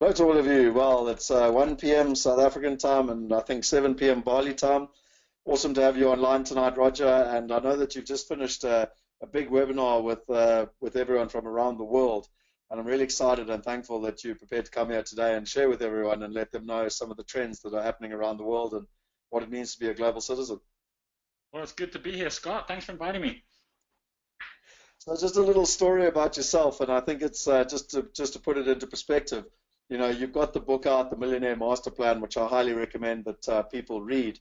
Hello to all of you. Well, it's 1 p.m. South African time and I think 7 p.m. Bali time. Awesome to have you online tonight, Roger. And I know that you've just finished a big webinar with everyone from around the world. And I'm really excited and thankful that you're prepared to come here today and share with everyone and let them know some of the trends that are happening around the world and what it means to be a global citizen. Well, it's good to be here, Scott. Thanks for inviting me. So just a little story about yourself, and I think it's just to put it into perspective. You know, you've got the book out, The Millionaire Master Plan, which I highly recommend that people read.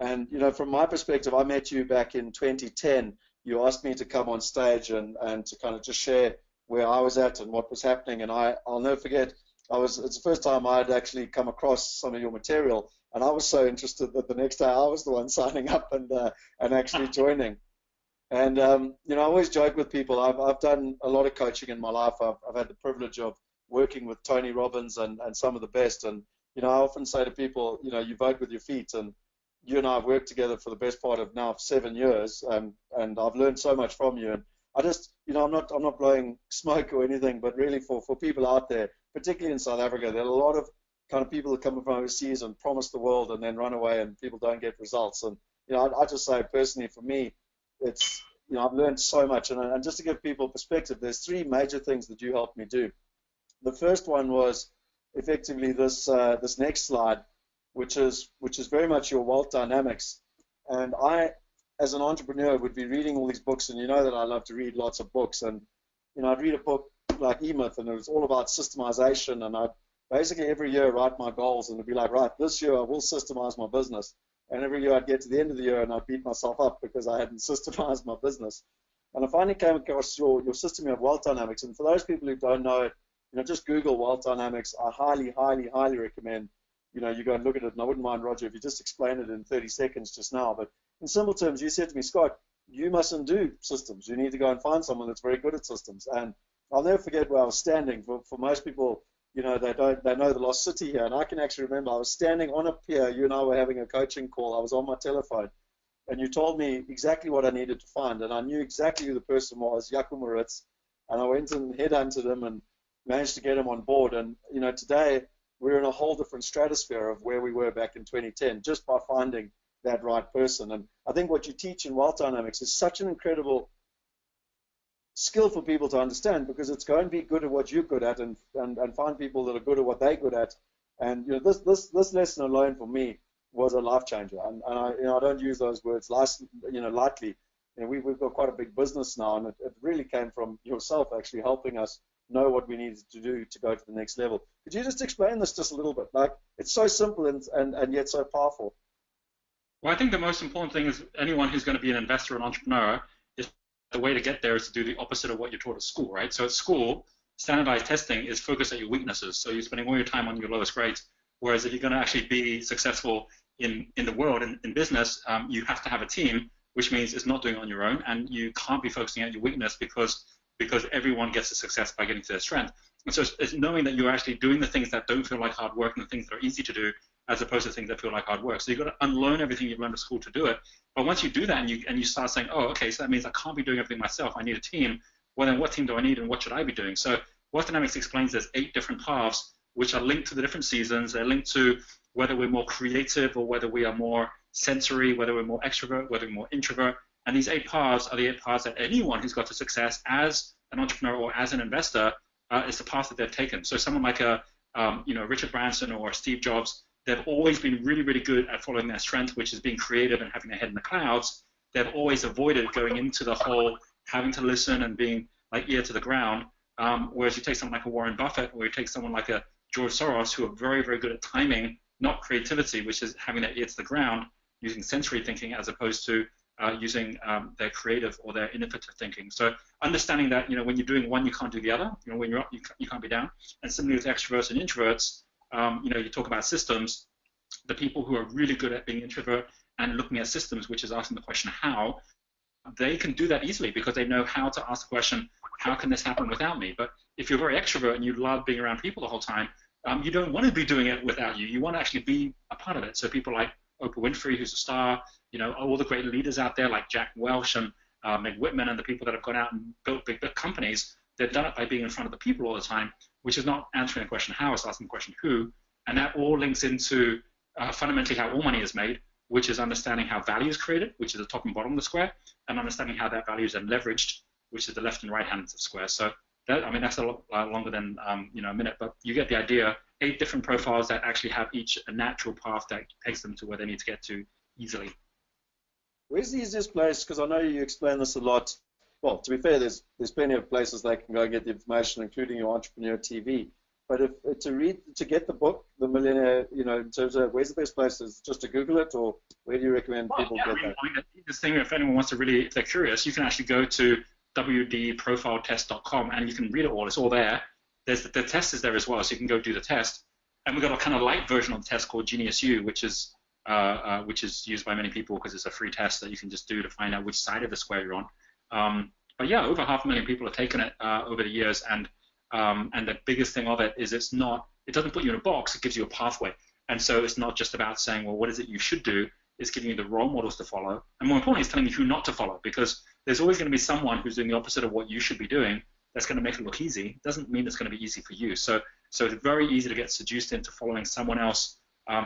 And, you know, from my perspective, I met you back in 2010. You asked me to come on stage and to kind of just share where I was at and what was happening. And I'll never forget, it's the first time I'd actually come across some of your material. And I was so interested that the next day I was the one signing up and actually joining. And, you know, I always joke with people, I've done a lot of coaching in my life. I've had the privilege of working with Tony Robbins and some of the best. And, you know, I often say to people, you know, you vote with your feet. And you and I have worked together for the best part of now 7 years. And I've learned so much from you. And I just, you know, I'm not blowing smoke or anything, but really for people out there, particularly in South Africa, there are a lot of kind of people that come from overseas and promise the world and then run away and people don't get results. And, you know, I just say personally for me, it's, you know, I've learned so much. And just to give people perspective, there's three major things that you helped me do. The first one was effectively this next slide, which is very much your wealth dynamics. And I, as an entrepreneur, would be reading all these books, and you know that I love to read lots of books. And you know, I'd read a book like E-Myth, and it was all about systemization. And I'd basically every year write my goals, and it'd be like, right, this year I will systemize my business. And every year I'd get to the end of the year, and I'd beat myself up because I hadn't systemized my business. And I finally came across your system of wealth dynamics. And for those people who don't know it, you know, just Google wealth dynamics. I highly, highly, highly recommend, you know, you go and look at it. And I wouldn't mind, Roger, if you just explain it in 30 seconds just now. But in simple terms, you said to me, Scott, you mustn't do systems. You need to go and find someone that's very good at systems. And I'll never forget where I was standing. For most people, you know, they know the lost city here. And I can actually remember I was standing on a pier. You and I were having a coaching call. I was on my telephone. And you told me exactly what I needed to find. And I knew exactly who the person was, Jaco Moritz. And I went and headhunted him and managed to get him on board. And, you know, today we're in a whole different stratosphere of where we were back in 2010 just by finding that right person. And I think what you teach in wealth dynamics is such an incredible skill for people to understand, because it's going to be good at what you're good at and find people that are good at what they're good at. And, you know, this lesson alone for me was a life changer. And I, you know, I don't use those words lightly. You know, we've got quite a big business now, and it really came from yourself actually helping us know what we needed to do to go to the next level. Could you just explain this just a little bit? Like, it's so simple and yet so powerful. Well, I think the most important thing is anyone who's going to be an investor or an entrepreneur is the way to get there is to do the opposite of what you're taught at school, right? So at school, standardized testing is focused at your weaknesses. So you're spending all your time on your lowest grades. Whereas if you're going to actually be successful in the world, in business, you have to have a team, which means it's not doing it on your own, and you can't be focusing at your weakness because everyone gets to success by getting to their strength. And so it's knowing that you're actually doing the things that don't feel like hard work and the things that are easy to do, as opposed to things that feel like hard work. So you've got to unlearn everything you've learned at school to do it. But once you do that and you start saying, oh, okay, so that means I can't be doing everything myself. I need a team. Well, then what team do I need and what should I be doing? So Wealth Dynamics explains there's 8 different paths which are linked to the different seasons. They're linked to whether we're more creative or whether we are more sensory, whether we're more extrovert, whether we're more introvert. And these 8 paths are the 8 paths that anyone who's got to success as an entrepreneur or as an investor is the path that they've taken. So someone like Richard Branson or Steve Jobs, they've always been really, really good at following their strength, which is being creative and having their head in the clouds. They've always avoided going into the whole having to listen and being like ear to the ground. Whereas you take someone like a Warren Buffett, or you take someone like a George Soros, who are very, very good at timing, not creativity, which is having their ear to the ground, using sensory thinking as opposed to using their creative or their innovative thinking. So understanding that, you know, when you're doing one, you can't do the other. You know, when you're up, you can't be down. And similarly with extroverts and introverts, you know, you talk about systems. The people who are really good at being introvert and looking at systems, which is asking the question how, they can do that easily because they know how to ask the question, how can this happen without me? But if you're very extrovert and you love being around people the whole time, you don't want to be doing it without you. You want to actually be a part of it. So people like Oprah Winfrey, who's a star, you know, all the great leaders out there like Jack Welch and Meg Whitman and the people that have gone out and built big companies, they've done it by being in front of the people all the time. which is not answering the question how, it's asking the question who, and that all links into fundamentally how all money is made, which is understanding how value is created, which is the top and bottom of the square, and understanding how that value is then leveraged, which is the left and right hands of the square. So that, I mean, that's a lot longer than a minute, but you get the idea. 8 different profiles that actually have each a natural path that takes them to where they need to get to easily. Where's the easiest place? Because I know you explain this a lot. Well, to be fair, there's plenty of places they can go and get the information, including your Entrepreneur TV. But if to get the book, The Millionaire, in terms of where's the best place, is just to Google it, or where do you recommend people get that? This thing, if anyone wants to really, if they're curious, you can actually go to wdprofiletest.com and you can read it all. It's all there. The test is there as well, so you can go do the test. And we've got a kind of light version of the test called Genius U, which is used by many people because it's a free test that you can just do to find out which side of the square you're on. But yeah, over 500,000 people have taken it over the years, and the biggest thing of it is it doesn't put you in a box, it gives you a pathway. And so it's not just about saying, well, what is it you should do? It's giving you the role models to follow. And more importantly, it's telling you who not to follow, because there's always going to be someone who's doing the opposite of what you should be doing that's going to make it look easy. Doesn't mean it's going to be easy for you. So it's very easy to get seduced into following someone else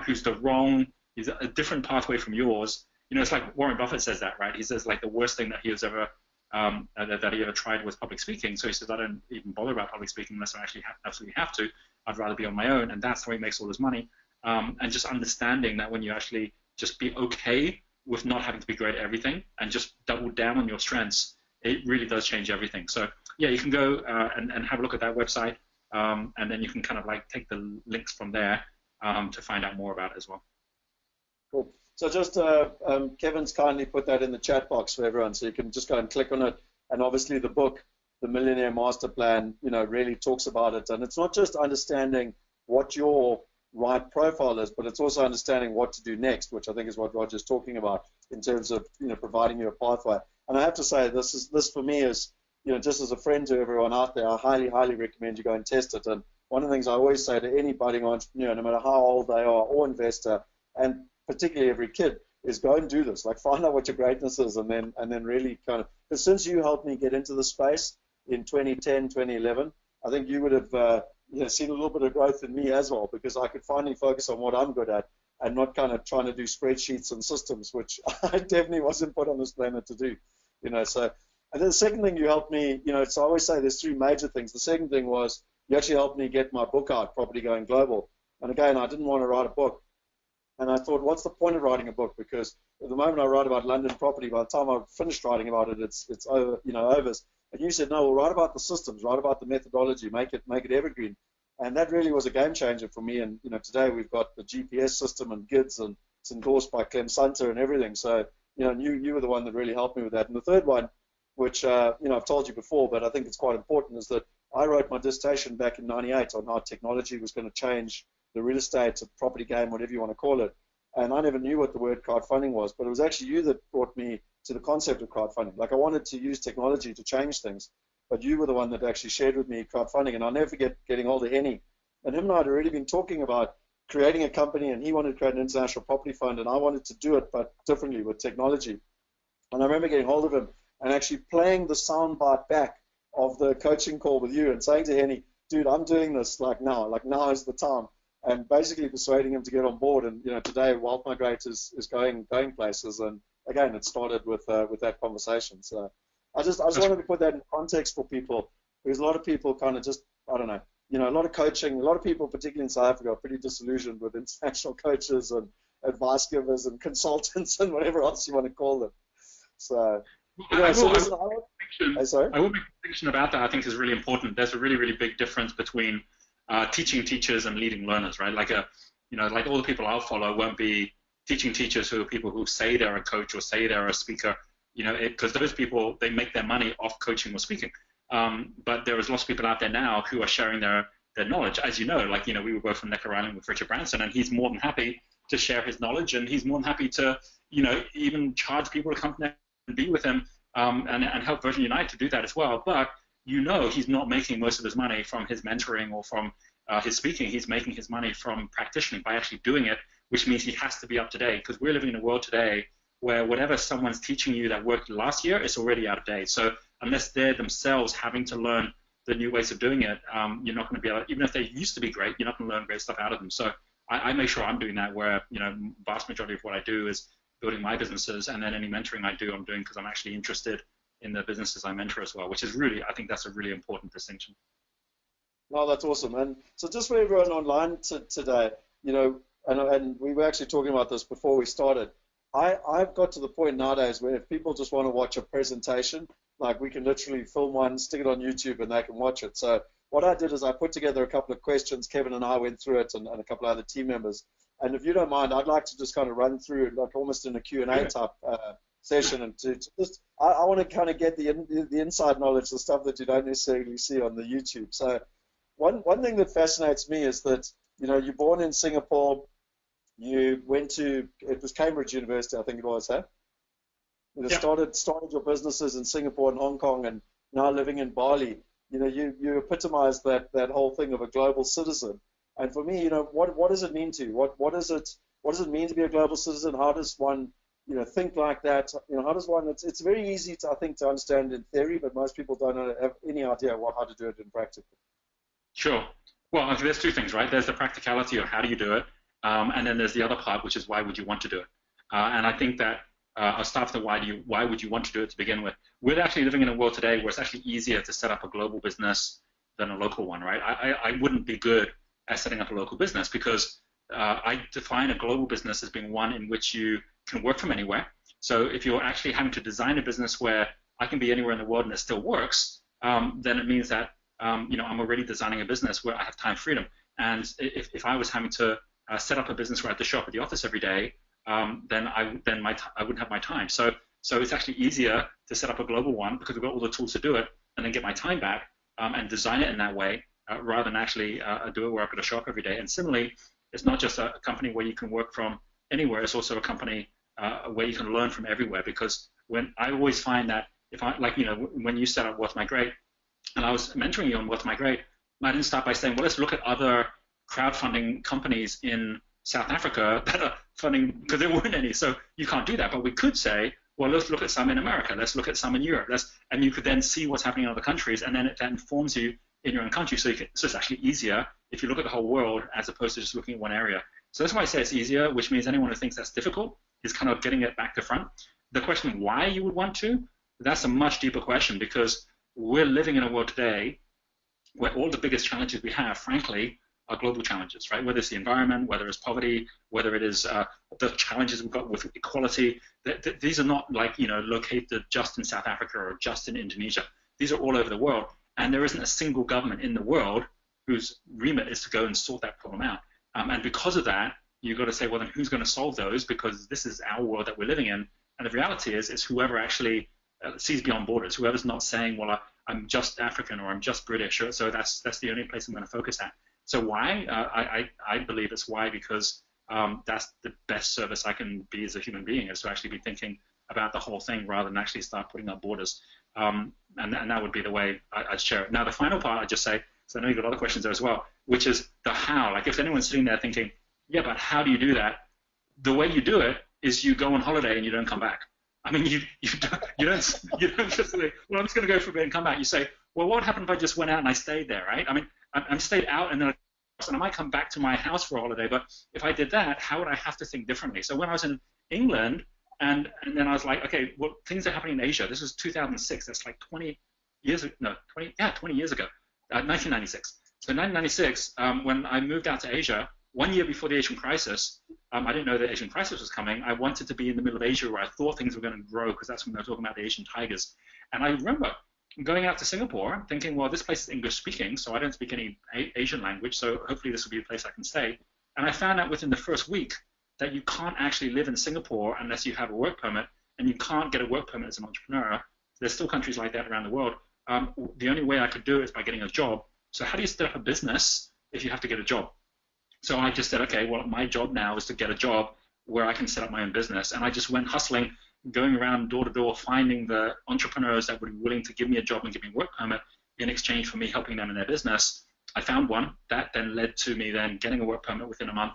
who's a different pathway from yours. It's like Warren Buffett says that, right? He says like the worst thing that he ever tried was public speaking. So he says, I don't even bother about public speaking unless I actually absolutely have to. I'd rather be on my own, and that's how he makes all his money. And just understanding that when you actually just be okay with not having to be great at everything and just double down on your strengths, it really does change everything. So yeah, you can go and have a look at that website, and then you can kind of like take the links from there to find out more about it as well. Cool. So just Kevin's kindly put that in the chat box for everyone, so you can just go and click on it. And obviously the book, The Millionaire Master Plan, really talks about it. And it's not just understanding what your right profile is, but it's also understanding what to do next, which I think is what Roger's talking about in terms of providing you a pathway. And I have to say, this for me is, just as a friend to everyone out there, I highly recommend you go and test it. And one of the things I always say to any budding entrepreneur, no matter how old they are, or investor, and particularly every kid, is go and do this. Like, find out what your greatness is, and then really kind of, because since you helped me get into the space in 2010, 2011, I think you would have seen a little bit of growth in me as well, because I could finally focus on what I'm good at and not kind of trying to do spreadsheets and systems, which I definitely wasn't put on this planet to do. So, and then the second thing you helped me, so I always say there's 3 major things. The second thing was you actually helped me get my book out, Property Going Global. And again, I didn't want to write a book. And I thought, what's the point of writing a book? Because at the moment I write about London property, by the time I've finished writing about it, it's over, over. And you said, no, well, write about the systems, write about the methodology, make it evergreen. And that really was a game changer for me. And today we've got the GPS system and GIDS, and it's endorsed by Clem Sunter and everything. So you were the one that really helped me with that. And the third one, which I've told you before, but I think it's quite important, is that I wrote my dissertation back in '98 on how technology was going to change the real estate, property game, whatever you want to call it. And I never knew what the word crowdfunding was, but it was actually you that brought me to the concept of crowdfunding. Like, I wanted to use technology to change things, but you were the one that actually shared with me crowdfunding. And I'll never forget getting hold of Henny. And him and I had already been talking about creating a company, and he wanted to create an international property fund, and I wanted to do it, but differently with technology. And I remember getting hold of him and actually playing the soundbite back of the coaching call with you and saying to Henny, dude, I'm doing this like now is the time. And basically persuading him to get on board. And today Wealth Migrate is going places. And again, it started with that conversation. So I just wanted to put that in context for people, because a lot of people kind of just, I don't know, a lot of coaching, a lot of people, particularly in South Africa, are pretty disillusioned with international coaches and advice givers and consultants and whatever else you want to call them. So, I will make a distinction about that. I think is really important. There's a really, really big difference between teaching teachers and leading learners, right? Like all the people I'll follow won't be teaching teachers who are people who say they're a coach or say they're a speaker, because those people, they make their money off coaching or speaking. But there is lots of people out there now who are sharing their knowledge. As you know, we were both from Necker Island with Richard Branson, and he's more than happy to share his knowledge, and he's more than happy to, even charge people to come and be with him and help Virgin Unite to do that as well. But he's not making most of his money from his mentoring or from his speaking. He's making his money from practicing by actually doing it, which means he has to be up to date, because we're living in a world today where whatever someone's teaching you that worked last year is already out of date. So unless they're themselves having to learn the new ways of doing it, you're not going to be able, even if they used to be great, you're not going to learn great stuff out of them. So I make sure I'm doing that, where, vast majority of what I do is building my businesses, and then any mentoring I do, I'm doing because I'm actually interested in the businesses I mentor as well, which is really, I think that's a really important distinction. No, that's awesome. And so just for everyone online today, and we were actually talking about this before we started. I've got to the point nowadays where if people just want to watch a presentation, like, we can literally film one, stick it on YouTube, and they can watch it. So what I did is I put together a couple of questions. Kevin and I went through it, and a couple of other team members. And if you don't mind, I'd like to just kind of run through, like, almost in a Q&A type session, and to just, I want to kind of get the inside knowledge, the stuff that you don't necessarily see on the YouTube. So one thing that fascinates me is that, you're born in Singapore. You went to, it was Cambridge University, I think it was, huh? Started your businesses in Singapore and Hong Kong, and now living in Bali. You epitomize that whole thing of a global citizen. And for me, what does it mean to you? What does it mean to be a global citizen? How does one, think like that? How does one? It's very easy to, I think, to understand in theory, but most people don't have any idea how to do it in practice. Sure. Well, there's two things, right? There's the practicality of how do you do it, and then there's the other part, which is why would you want to do it? And I think that I'll start with the why would you want to do it to begin with. We're actually living in a world today where it's actually easier to set up a global business than a local one, right? I wouldn't be good at setting up a local business because I define a global business as being one in which you can work from anywhere. So if you're actually having to design a business where I can be anywhere in the world and it still works, then it means that I'm already designing a business where I have time freedom. And if I was having to set up a business where I have to show up at the office every day, then I wouldn't have my time. So it's actually easier to set up a global one because we've got all the tools to do it, and then get my time back and design it in that way, rather than actually do it where I've got to show up every day. And similarly, it's not just a company where you can work from anywhere. It's also a company where you can learn from everywhere. Because when I always find that when you set up What's My Great, and I was mentoring you on What's My Great, I didn't start by saying, well, let's look at other crowdfunding companies in South Africa that are funding, because there weren't any. So you can't do that. But we could say, well, let's look at some in America. Let's look at some in Europe. And you could then see what's happening in other countries, and then that informs you in your own country. So it's actually easier if you look at the whole world as opposed to just looking at one area. So that's why I say it's easier, which means anyone who thinks that's difficult is kind of getting it back to front. The question why you would want to, that's a much deeper question, because we're living in a world today where all the biggest challenges we have, frankly, are global challenges, right? Whether it's the environment, whether it's poverty, whether it is the challenges we've got with equality. These are not located just in South Africa or just in Indonesia. These are all over the world, and there isn't a single government in the world whose remit is to go and sort that problem out. And because of that, you've got to say, well, then who's going to solve those? Because this is our world that we're living in. And the reality is whoever actually sees beyond borders, whoever's not saying, well, I'm just African or I'm just British, so that's the only place I'm going to focus at. So why? I believe it's why, because that's the best service I can be as a human being, is to actually be thinking about the whole thing rather than actually start putting up borders. And that would be the way I'd share it. Now, the final part I'd just say, so I know you've got other questions there as well, which is the how. Like, if anyone's sitting there thinking, yeah, but how do you do that? The way you do it is you go on holiday and you don't come back. I mean, you don't just say, well, I'm just going to go for a bit and come back. You say, well, what happened if I just went out and I stayed there, right? I mean, I'm stayed out and then I might come back to my house for a holiday, but if I did that, how would I have to think differently? So when I was in England, and then I was like, okay, well, things are happening in Asia. This was 2006. That's like 20 years ago. 20 years ago, 1996. So 1996, when I moved out to Asia, 1 year before the Asian crisis, I didn't know the Asian crisis was coming. I wanted to be in the middle of Asia where I thought things were going to grow, because that's when they were talking about the Asian tigers. And I remember going out to Singapore thinking, well, this place is English speaking, so I don't speak any Asian language, so hopefully this will be a place I can stay. And I found out within the first week that you can't actually live in Singapore unless you have a work permit, and you can't get a work permit as an entrepreneur. There's still countries like that around the world. The only way I could do it is by getting a job. So how do you set up a business if you have to get a job? So I just said, okay, well, my job now is to get a job where I can set up my own business. And I just went hustling, going around door to door, finding the entrepreneurs that would be willing to give me a job and give me a work permit in exchange for me helping them in their business. I found one. That then led to me then getting a work permit within a month,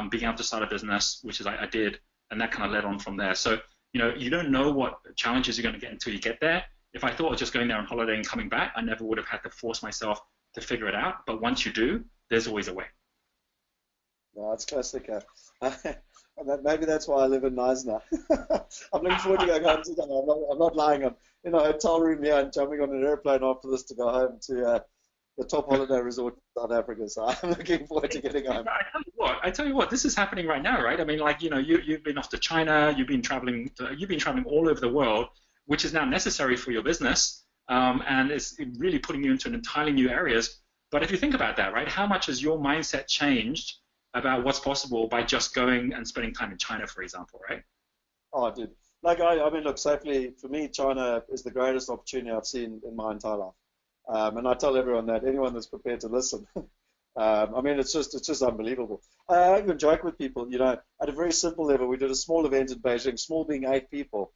being able to start a business, which is I did, and that kind of led on from there. So, you don't know what challenges you're going to get until you get there. If I thought of just going there on holiday and coming back, I never would have had to force myself to figure it out. But once you do, there's always a way. No, it's classic. Maybe that's why I live in Neisner. I'm looking forward to going home today. I'm not lying. I'm in a hotel room here and jumping on an airplane after this to go home to the top holiday resort in South Africa. So I'm looking forward to getting home. I tell you what, this is happening right now, right? I mean, like, you've been off to China, you've been traveling all over the world, which is now necessary for your business, and it's really putting you into an entirely new areas. But if you think about that, right, how much has your mindset changed about what's possible by just going and spending time in China, for example, right? Oh, dude. Like, I mean, look, safely, for me, China is the greatest opportunity I've seen in my entire life. And I tell everyone that, anyone that's prepared to listen. I mean, it's just unbelievable. I even joke with people, at a very simple level, we did a small event in Beijing, small being 8 people.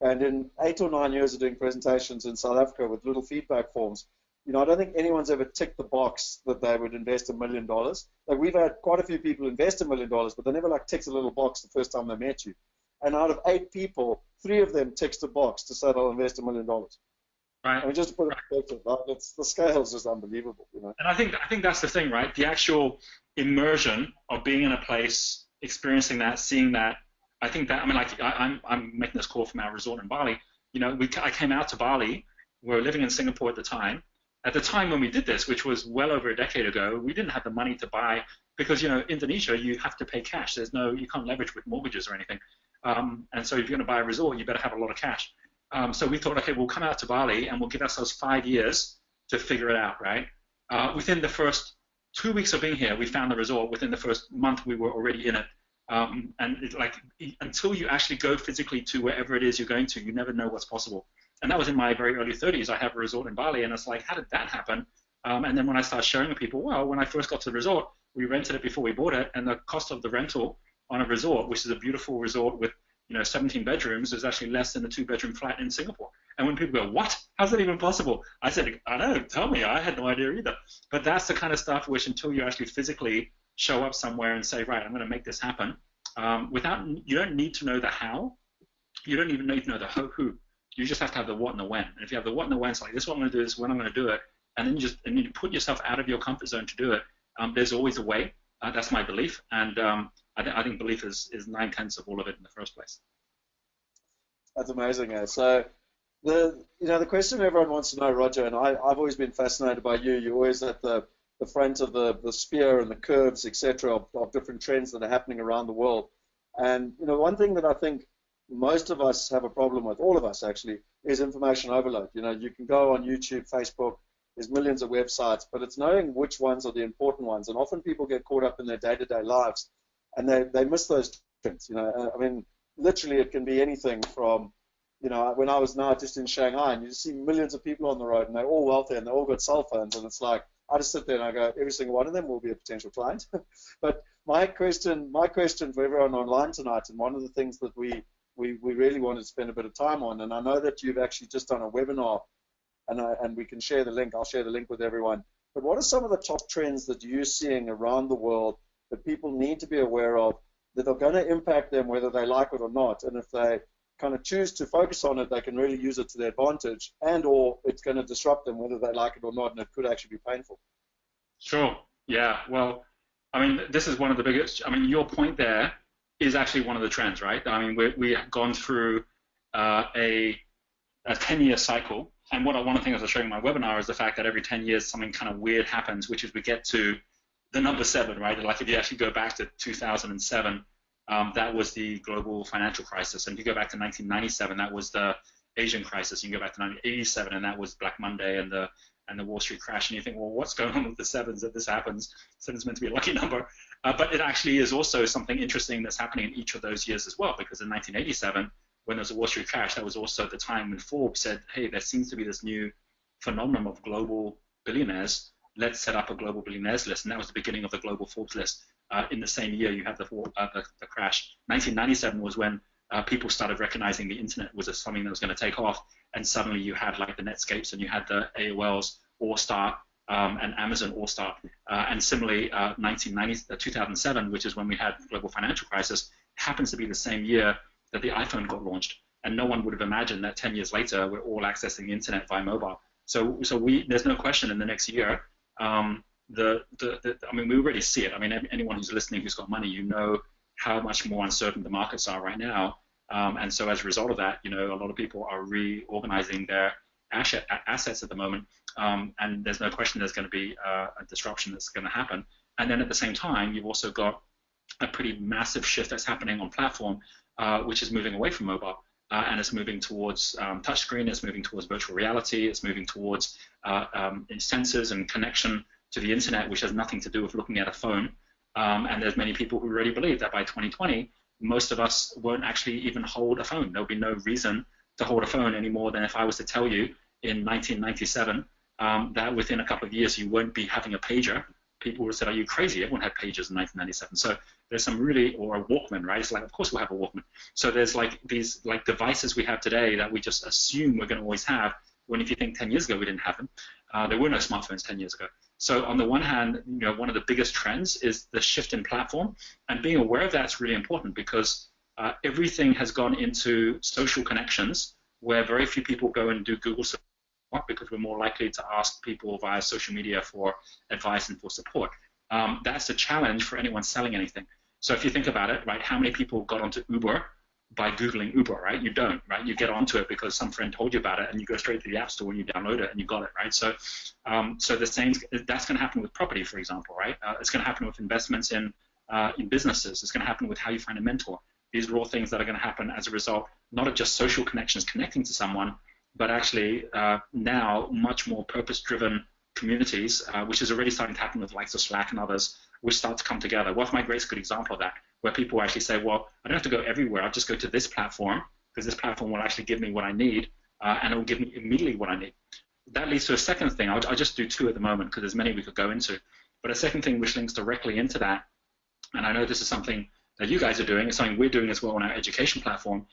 And in 8 or 9 years of doing presentations in South Africa with little feedback forms, I don't think anyone's ever ticked the box that they would invest $1 million. Like, we've had quite a few people invest $1 million, but they never like ticked a little box the first time they met you. And out of 8 people, 3 of them ticked a box to say they'll invest $1 million. Right. I mean, just to put it in perspective, the scale is just unbelievable, And I think that's the thing, right? The actual immersion of being in a place, experiencing that, seeing that. I think that, I mean, like, I'm making this call from our resort in Bali. I came out to Bali. We were living in Singapore at the time. At the time when we did this, which was well over a decade ago, we didn't have the money to buy, because, Indonesia, you have to pay cash. You can't leverage with mortgages or anything. And so if you're going to buy a resort, you better have a lot of cash. So we thought, okay, we'll come out to Bali and we'll give ourselves 5 years to figure it out, right? Within the first 2 weeks of being here, we found the resort. Within the first month, we were already in it. Until you actually go physically to wherever it is you're going to, you never know what's possible. And that was in my very early 30s. I have a resort in Bali, and it's like, how did that happen? And then when I started showing people, well, when I first got to the resort, we rented it before we bought it, and the cost of the rental on a resort, which is a beautiful resort with 17 bedrooms, is actually less than a 2-bedroom flat in Singapore. And when people go, what? How's that even possible? I said, I don't know, tell me. I had no idea either. But that's the kind of stuff which, until you actually physically show up somewhere and say, right, I'm going to make this happen, you don't need to know the how. You don't even need to know the who. You just have to have the what and the when. And if you have the what and the when, it's like, this is what I'm going to do, this is when I'm going to do it. And then you put yourself out of your comfort zone to do it. There's always a way. That's my belief. And I think belief is 9/10 of all of it in the first place. That's amazing. So the question everyone wants to know, Roger, and I've always been fascinated by you. You're always at the front of the spear and the curves, etc., of different trends that are happening around the world. And one thing that I think most of us have a problem with, all of us actually, is information overload. You can go on YouTube, Facebook, there's millions of websites, but it's knowing which ones are the important ones. And often people get caught up in their day-to-day lives, and they miss those trends. I mean, literally, it can be anything from, when I was now just in Shanghai, and you just see millions of people on the road, and they're all wealthy, and they all got cell phones, and it's like, I just sit there and I go, every single one of them will be a potential client. But my question for everyone online tonight, and one of the things that we really wanted to spend a bit of time on, and I know that you've actually just done a webinar, and we can share the link. I'll share the link with everyone. But what are some of the top trends that you're seeing around the world that people need to be aware of, that are going to impact them whether they like it or not? And if they kind of choose to focus on it, they can really use it to their advantage, and or it's going to disrupt them whether they like it or not, and it could actually be painful. Sure. Yeah. Well, I mean, this is one of the biggest. I mean, your point there is actually one of the trends, right? I mean, we have gone through a 10-year cycle, and one of the things I was showing in my webinar is the fact that every 10 years something kind of weird happens, which is we get to the number 7, right? Like if you actually go back to 2007, that was the global financial crisis, and if you go back to 1997, that was the Asian crisis. You can go back to 1987, and that was Black Monday and the Wall Street crash, and you think, well, what's going on with the 7s that this happens? 7's meant to be a lucky number. But it actually is also something interesting that's happening in each of those years as well, because in 1987, when there was a Wall Street crash, that was also the time when Forbes said, hey, there seems to be this new phenomenon of global billionaires. Let's set up a global billionaires list, and that was the beginning of the global Forbes list. In the same year, you had the crash. 1997 was when people started recognizing the internet was something that was going to take off, and suddenly you had like the Netscapes, and you had the AOLs all start, and Amazon all start. And similarly, 2007, which is when we had the global financial crisis, happens to be the same year that the iPhone got launched. and no one would have imagined that 10 years later we're all accessing the internet via mobile. So there's no question in the next year. I mean, we already see it. I mean, anyone who's listening who's got money, you know how much more uncertain the markets are right now. And so as a result of that, you know, a lot of people are reorganizing their assets at the moment. And there's no question there's going to be a disruption that's going to happen. And then at the same time, you've also got a pretty massive shift that's happening on platform, which is moving away from mobile. And it's moving towards touchscreen, it's moving towards virtual reality, it's moving towards sensors and connection to the internet, which has nothing to do with looking at a phone. And there's many people who really believe that by 2020, most of us won't actually even hold a phone. There'll be no reason to hold a phone any more than if I was to tell you in 1997 that within a couple of years you won't be having a pager. People would have said, are you crazy? Everyone had pagers in 1997. So there's some really, or a Walkman, right? It's like, of course we'll have a Walkman. So there's like these like devices we have today that we just assume we're going to always have, when if you think 10 years ago we didn't have them. There were no smartphones 10 years ago. So on the one hand, you know, one of the biggest trends is the shift in platform, and being aware of that's really important because everything has gone into social connections where very few people go and do Google search because we're more likely to ask people via social media for advice and for support. That's a challenge for anyone selling anything. So if you think about it, right, how many people got onto Uber by Googling Uber, right? You don't, right? You get onto it because some friend told you about it, and you go straight to the App Store and you download it and you got it, right? So, so the same, that's going to happen with property, for example, right? It's going to happen with investments in businesses. It's going to happen with how you find a mentor. These are all things that are going to happen as a result, not of just social connections connecting to someone, but actually now much more purpose-driven communities, which is already starting to happen with the likes of Slack and others, which start to come together. WealthMigrate is a good example of that, where people actually say, well, I don't have to go everywhere. I'll just go to this platform because this platform will actually give me what I need, and it will give me immediately what I need. That leads to a second thing. I'll just do two at the moment because there's many we could go into. But a second thing which links directly into that, and I know this is something that you guys are doing, it's something we're doing as well on our education platform,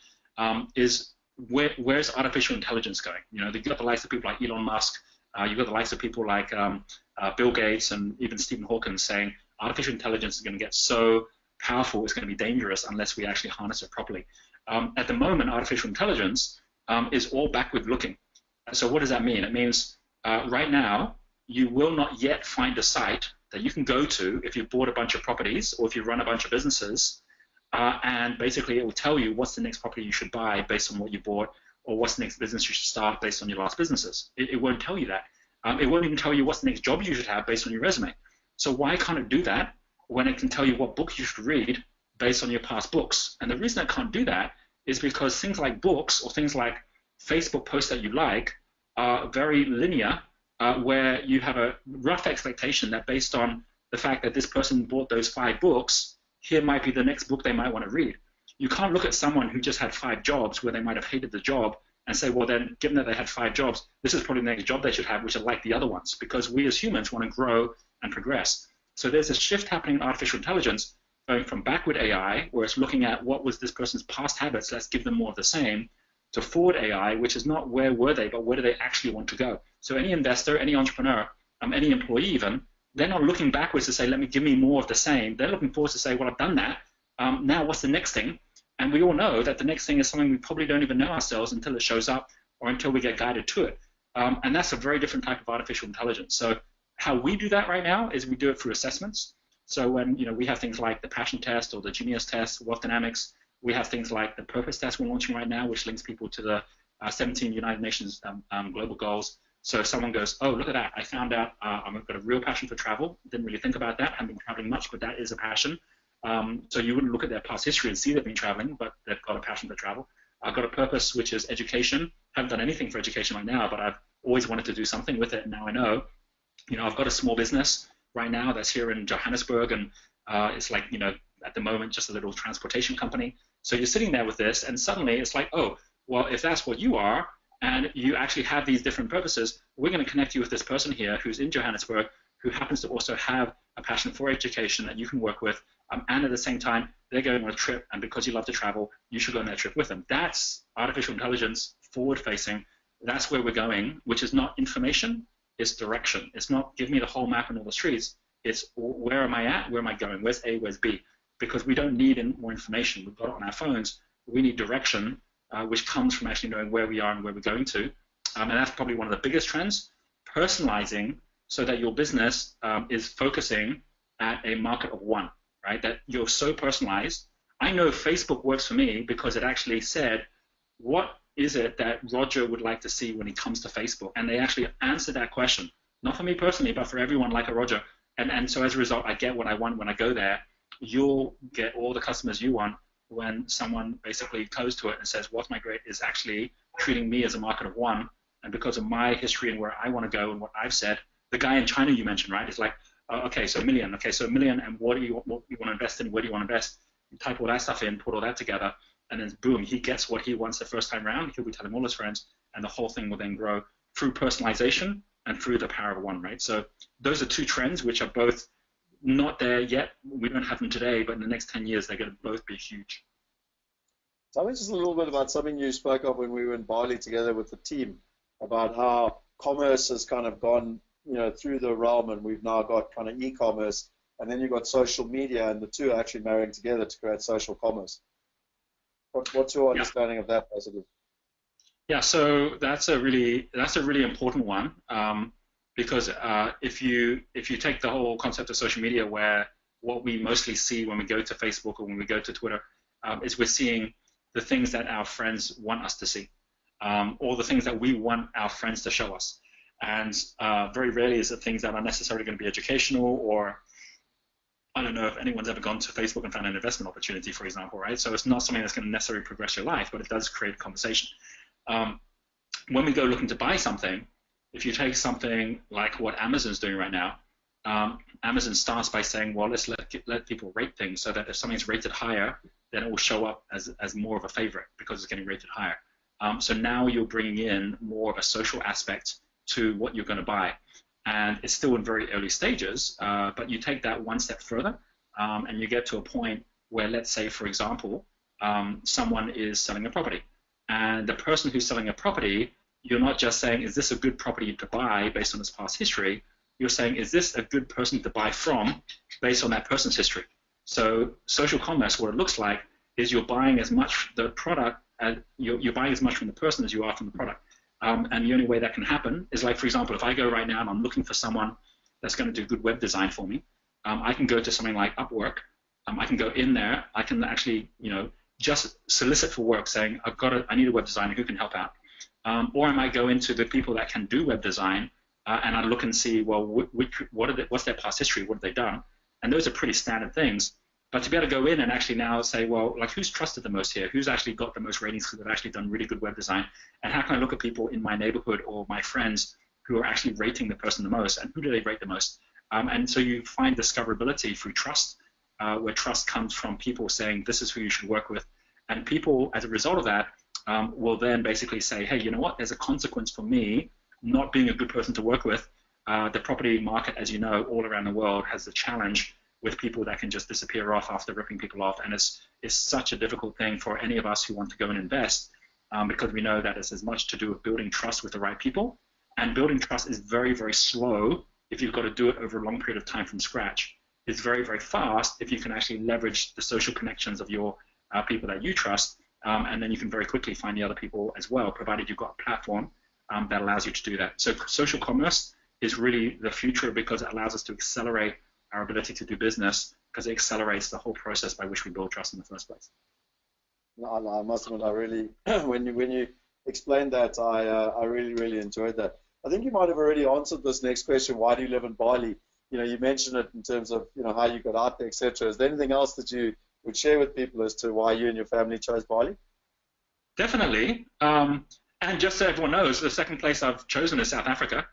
is where's artificial intelligence going? You know, you've got the likes of people like Elon Musk, you've got the likes of people like Bill Gates and even Stephen Hawking saying artificial intelligence is going to get so powerful, it's going to be dangerous unless we actually harness it properly. At the moment, artificial intelligence is all backward looking. So what does that mean? It means right now, you will not yet find a site that you can go to if you've bought a bunch of properties or if you run a bunch of businesses, and basically it will tell you what's the next property you should buy based on what you bought, or what's the next business you should start based on your last businesses. It won't tell you that. It won't even tell you what's the next job you should have based on your resume. So why can't it do that when it can tell you what book you should read based on your past books? And the reason it can't do that is because things like books or things like Facebook posts that you like are very linear, where you have a rough expectation that based on the fact that this person bought those 5 books, here might be the next book they might want to read. You can't look at someone who just had 5 jobs where they might have hated the job and say, well then, given that they had 5 jobs, this is probably the next job they should have, which are like the other ones, because we as humans want to grow and progress. So there's a shift happening in artificial intelligence going from backward AI, where it's looking at what was this person's past habits, let's give them more of the same, to forward AI, which is not where were they, but where do they actually want to go. So any investor, any entrepreneur, any employee even, they're not looking backwards to say, give me more of the same. They're looking forward to say, well, I've done that. Now what's the next thing? And we all know that the next thing is something we probably don't even know ourselves until it shows up or until we get guided to it. And that's a very different type of artificial intelligence. So how we do that right now is we do it through assessments. So when we have things like the passion test or the genius test, wealth dynamics, we have things like the purpose test we're launching right now, which links people to the 17 United Nations global goals. So if someone goes, oh, look at that, I found out I've got a real passion for travel. Didn't really think about that. Haven't been traveling much, but that is a passion. So you wouldn't look at their past history and see they've been traveling, but they've got a passion for travel. I've got a purpose, which is education. Haven't done anything for education right now, but I've always wanted to do something with it, and now I know. I've got a small business right now that's here in Johannesburg, and it's like, at the moment, just a little transportation company. So you're sitting there with this, and suddenly it's like, oh, well, if that's what you are, and you actually have these different purposes, we're going to connect you with this person here who's in Johannesburg, who happens to also have a passion for education that you can work with, and at the same time, they're going on a trip, and because you love to travel, you should go on that trip with them. That's artificial intelligence, forward-facing. That's where we're going, which is not information, it's direction. It's not give me the whole map and all the streets. It's where am I at, where am I going, where's A, where's B? Because we don't need more information. We've got it on our phones. We need direction, which comes from actually knowing where we are and where we're going to. And that's probably one of the biggest trends. Personalizing so that your business is focusing at a market of one, right? That you're so personalized. I know Facebook works for me because it actually said, what is it that Roger would like to see when he comes to Facebook? And they actually answered that question, not for me personally, but for everyone like a Roger. And so as a result, I get what I want when I go there. You'll get all the customers you want when someone basically goes to it and says, what's my great is actually treating me as a market of one. And because of my history and where I want to go and what I've said, the guy in China you mentioned, right? It's like, okay, so a million. Okay, so a million, and what do you want to invest in? Where do you want to invest? You type all that stuff in, put all that together, and then boom, he gets what he wants the first time around. He'll be telling all his friends, and the whole thing will then grow through personalization and through the power of one, right? So those are two trends which are both not there yet. We don't have them today, but in the next 10 years, they're going to both be huge. Tell me just a little bit about something you spoke of when we were in Bali together with the team, about how commerce has kind of gone, through the realm, and we've now got kind of e-commerce, and then you've got social media, and the two are actually marrying together to create social commerce. What's your understanding of that, basically? Yeah, so that's a really important one, because if you take the whole concept of social media, where what we mostly see when we go to Facebook or when we go to Twitter is we're seeing the things that our friends want us to see, or the things that we want our friends to show us, and very rarely is it things that are necessarily going to be educational, or I don't know if anyone's ever gone to Facebook and found an investment opportunity, for example, right? So it's not something that's going to necessarily progress your life, but it does create conversation. When we go looking to buy something, if you take something like what Amazon's doing right now, Amazon starts by saying, well, let's let people rate things, so that if something's rated higher, then it will show up as more of a favorite because it's getting rated higher. So now you're bringing in more of a social aspect to what you're going to buy. And it's still in very early stages, but you take that one step further, and you get to a point where, let's say, for example, someone is selling a property. And the person who's selling a property, you're not just saying, is this a good property to buy based on its past history? You're saying, is this a good person to buy from based on that person's history? So social commerce, what it looks like is you're buying as much the product, you're buying as much from the person as you are from the product. And the only way that can happen is, like, for example, if I go right now and I'm looking for someone that's going to do good web design for me, I can go to something like Upwork. I can go in there. I can actually, just solicit for work, saying, I need a web designer who can help out. Or I might go into the people that can do web design, and I look and see, well, what's their past history? What have they done? And those are pretty standard things. But to be able to go in and actually now say, well, like, who's trusted the most here? Who's actually got the most ratings because they've actually done really good web design? And how can I look at people in my neighborhood or my friends who are actually rating the person the most, and who do they rate the most? And so you find discoverability through trust, where trust comes from people saying, this is who you should work with. And people, as a result of that, will then basically say, hey, you know what? There's a consequence for me not being a good person to work with. The property market, as you know, all around the world has the challenge with people that can just disappear off after ripping people off. And it's such a difficult thing for any of us who want to go and invest, because we know that it's as much to do with building trust with the right people. And building trust is very, very slow if you've got to do it over a long period of time from scratch. It's very, very fast if you can actually leverage the social connections of your people that you trust, and then you can very quickly find the other people as well, provided you've got a platform that allows you to do that. So social commerce is really the future, because it allows us to accelerate our ability to do business, because it accelerates the whole process by which we build trust in the first place. No, I must admit, I really, when you explained that, I really, really enjoyed that. I think you might have already answered this next question. Why do you live in Bali? You mentioned it in terms of, how you got out there, etc. Is there anything else that you would share with people as to why you and your family chose Bali? Definitely. And just so everyone knows, the second place I've chosen is South Africa.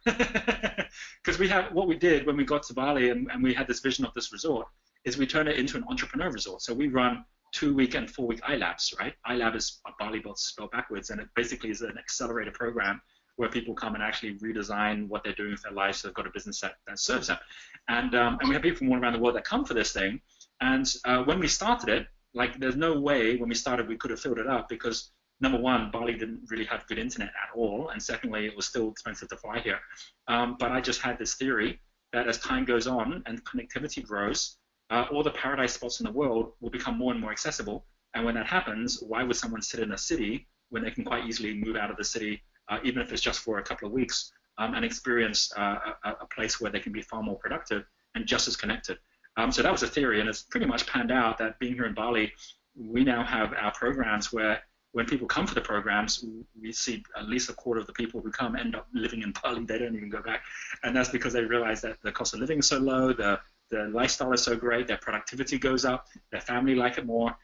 Because what we did when we got to Bali and we had this vision of this resort is we turned it into an entrepreneur resort. So we run 2-week and 4-week iLabs, right? iLab is Bali spelled backwards, and it basically is an accelerator program where people come and actually redesign what they're doing with their lives, so they've got a business that serves them. And we have people from all around the world that come for this thing. And when we started it, like, there's no way when we started we could have filled it up, because number one, Bali didn't really have good internet at all, and secondly, it was still expensive to fly here. But I just had this theory that as time goes on and connectivity grows, all the paradise spots in the world will become more and more accessible. And when that happens, why would someone sit in a city when they can quite easily move out of the city, even if it's just for a couple of weeks, and experience a place where they can be far more productive and just as connected. So that was a theory, and it's pretty much panned out that being here in Bali, we now have our programs where when people come for the programs, we see at least a quarter of the people who come end up living in Bali. They don't even go back. And that's because they realize that the cost of living is so low, the lifestyle is so great, their productivity goes up, their family like it more.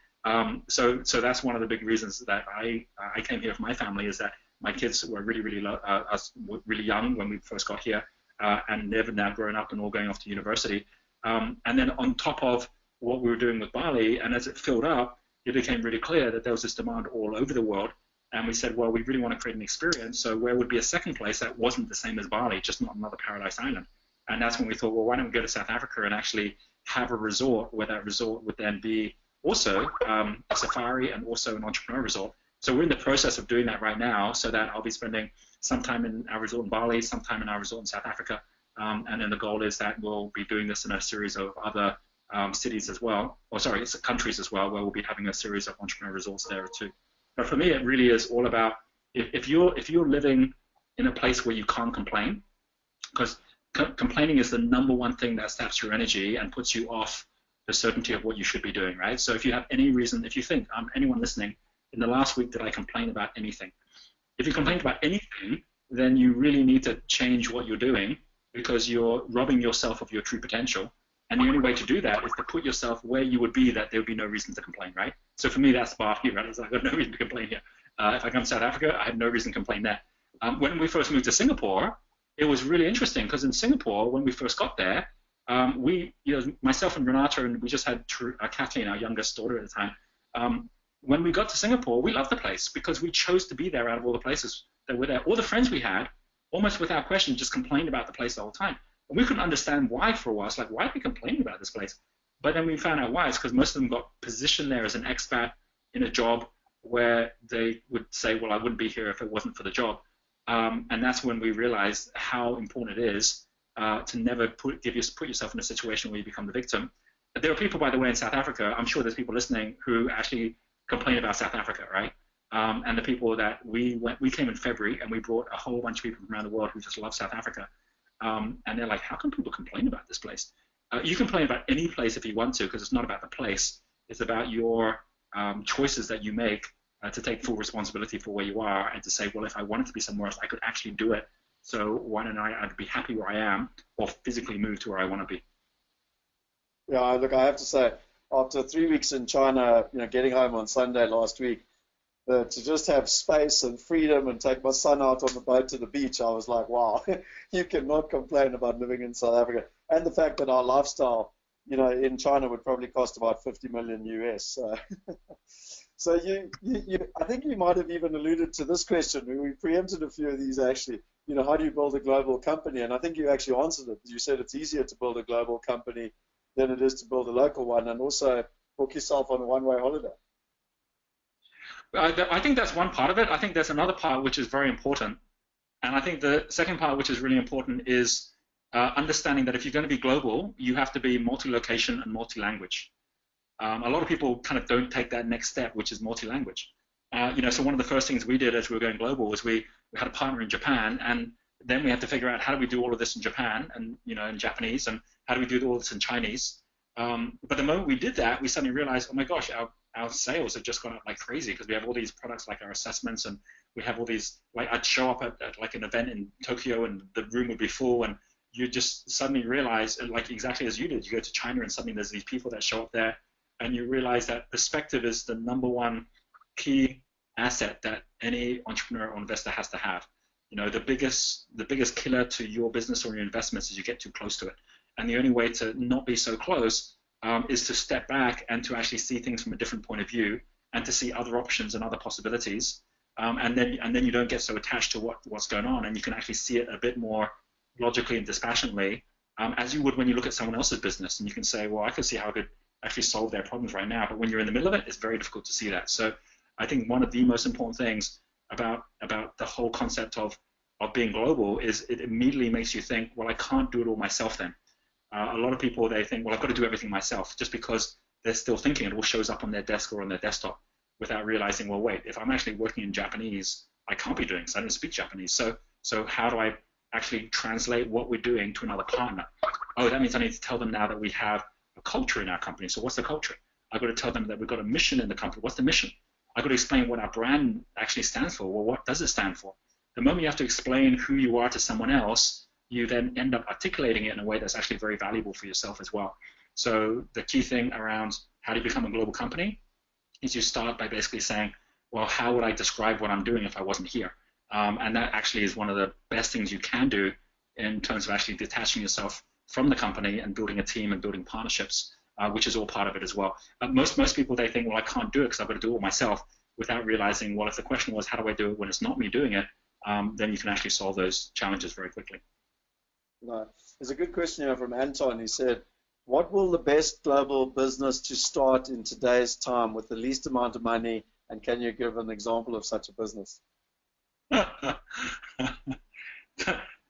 So that's one of the big reasons that I came here with my family, is that my kids were really young when we first got here, and they've now grown up and all going off to university. And then on top of what we were doing with Bali, and as it filled up, it became really clear that there was this demand all over the world. And we said, well, we really want to create an experience, so where would be a second place that wasn't the same as Bali, just not another paradise island? And that's when we thought, well, why don't we go to South Africa and actually have a resort where that resort would then be also a safari and also an entrepreneur resort. So we're in the process of doing that right now, so that I'll be spending some time in our resort in Bali, some time in our resort in South Africa. And then the goal is that we'll be doing this in a series of other cities as well, it's countries as well, where we'll be having a series of entrepreneur resorts there too. But for me, it really is all about if you're living in a place where you can't complain, because complaining is the number one thing that saps your energy and puts you off the certainty of what you should be doing, right? So if you have any reason, if you think, anyone listening, in the last week did I complain about anything? If you complained about anything, then you really need to change what you're doing, because you're robbing yourself of your true potential. And the only way to do that is to put yourself where you would be, that there would be no reason to complain, right? So for me, that's Bali, right? It's like, I've got no reason to complain here. If I come to South Africa, I have no reason to complain there. When we first moved to Singapore, it was really interesting, because in Singapore, when we first got there, myself and Renata, and we just had Kathleen, our youngest daughter at the time, when we got to Singapore, we loved the place because we chose to be there out of all the places that were there. All the friends we had, almost without question, just complained about the place the whole time. And we couldn't understand why for a while. It's like, why are we complaining about this place? But then we found out why. It's because most of them got positioned there as an expat in a job where they would say, well, I wouldn't be here if it wasn't for the job. And that's when we realized how important it is to never put yourself in a situation where you become the victim. There are people, by the way, in South Africa, I'm sure there's people listening who actually complain about South Africa, right? And the people that we came in February, and we brought a whole bunch of people from around the world who just love South Africa. And they're like, how can people complain about this place? You can complain about any place if you want to, because it's not about the place. It's about your choices that you make to take full responsibility for where you are, and to say, well, if I wanted to be somewhere else, I could actually do it. So why don't I'd be happy where I am, or physically move to where I want to be. Yeah, look, I have to say, after 3 weeks in China, getting home on Sunday last week, to just have space and freedom and take my son out on the boat to the beach, I was like, wow, you cannot complain about living in South Africa. And the fact that our lifestyle, in China would probably cost about 50 million US. So I think you might have even alluded to this question. We preempted a few of these actually. How do you build a global company? And I think you actually answered it. You said it's easier to build a global company than it is to build a local one, and also book yourself on a one-way holiday. I think that's one part of it. I think there's another part which is very important. And I think the second part which is really important is understanding that if you're going to be global, you have to be multi-location and multi-language. A lot of people kind of don't take that next step, which is multi-language. So one of the first things we did as we were going global was we had a partner in Japan, and then we had to figure out how do we do all of this in Japan and in Japanese, and how do we do all this in Chinese. But the moment we did that, we suddenly realized, oh my gosh, our sales have just gone up like crazy, because we have all these products like our assessments, and we have all these, like I'd show up at like an event in Tokyo and the room would be full, and you just suddenly realize, like exactly as you did, you go to China and suddenly there's these people that show up there, and you realize that perspective is the number one key asset that any entrepreneur or investor has to have. The biggest killer to your business or your investments is you get too close to it. And the only way to not be so close is to step back and to actually see things from a different point of view, and to see other options and other possibilities. And then you don't get so attached to what's going on, and you can actually see it a bit more logically and dispassionately, as you would when you look at someone else's business, and you can say, well, I could see how I could actually solve their problems right now. But when you're in the middle of it, it's very difficult to see that. So I think one of the most important things about the whole concept of being global is it immediately makes you think, well, I can't do it all myself then. A lot of people, they think, well, I've got to do everything myself, just because they're still thinking it all shows up on their desk or on their desktop. without realizing, well, wait, if I'm actually working in Japanese, I can't be doing this. I don't speak Japanese. So how do I actually translate what we're doing to another partner? Oh, that means I need to tell them now that we have a culture in our company. So what's the culture? I've got to tell them that we've got a mission in the company. What's the mission? I've got to explain what our brand actually stands for. Well, what does it stand for? The moment you have to explain who you are to someone else, you then end up articulating it in a way that's actually very valuable for yourself as well. So the key thing around how do you become a global company is you start by basically saying, well, how would I describe what I'm doing if I wasn't here? And that actually is one of the best things you can do in terms of actually detaching yourself from the company and building a team and building partnerships, which is all part of it as well. Most people, they think, well, I can't do it because I've got to do it all myself, without realizing, well, if the question was, how do I do it when it's not me doing it, then you can actually solve those challenges very quickly. No. There's a good question here from Anton. He said, what will the best global business to start in today's time with the least amount of money, and can you give an example of such a business?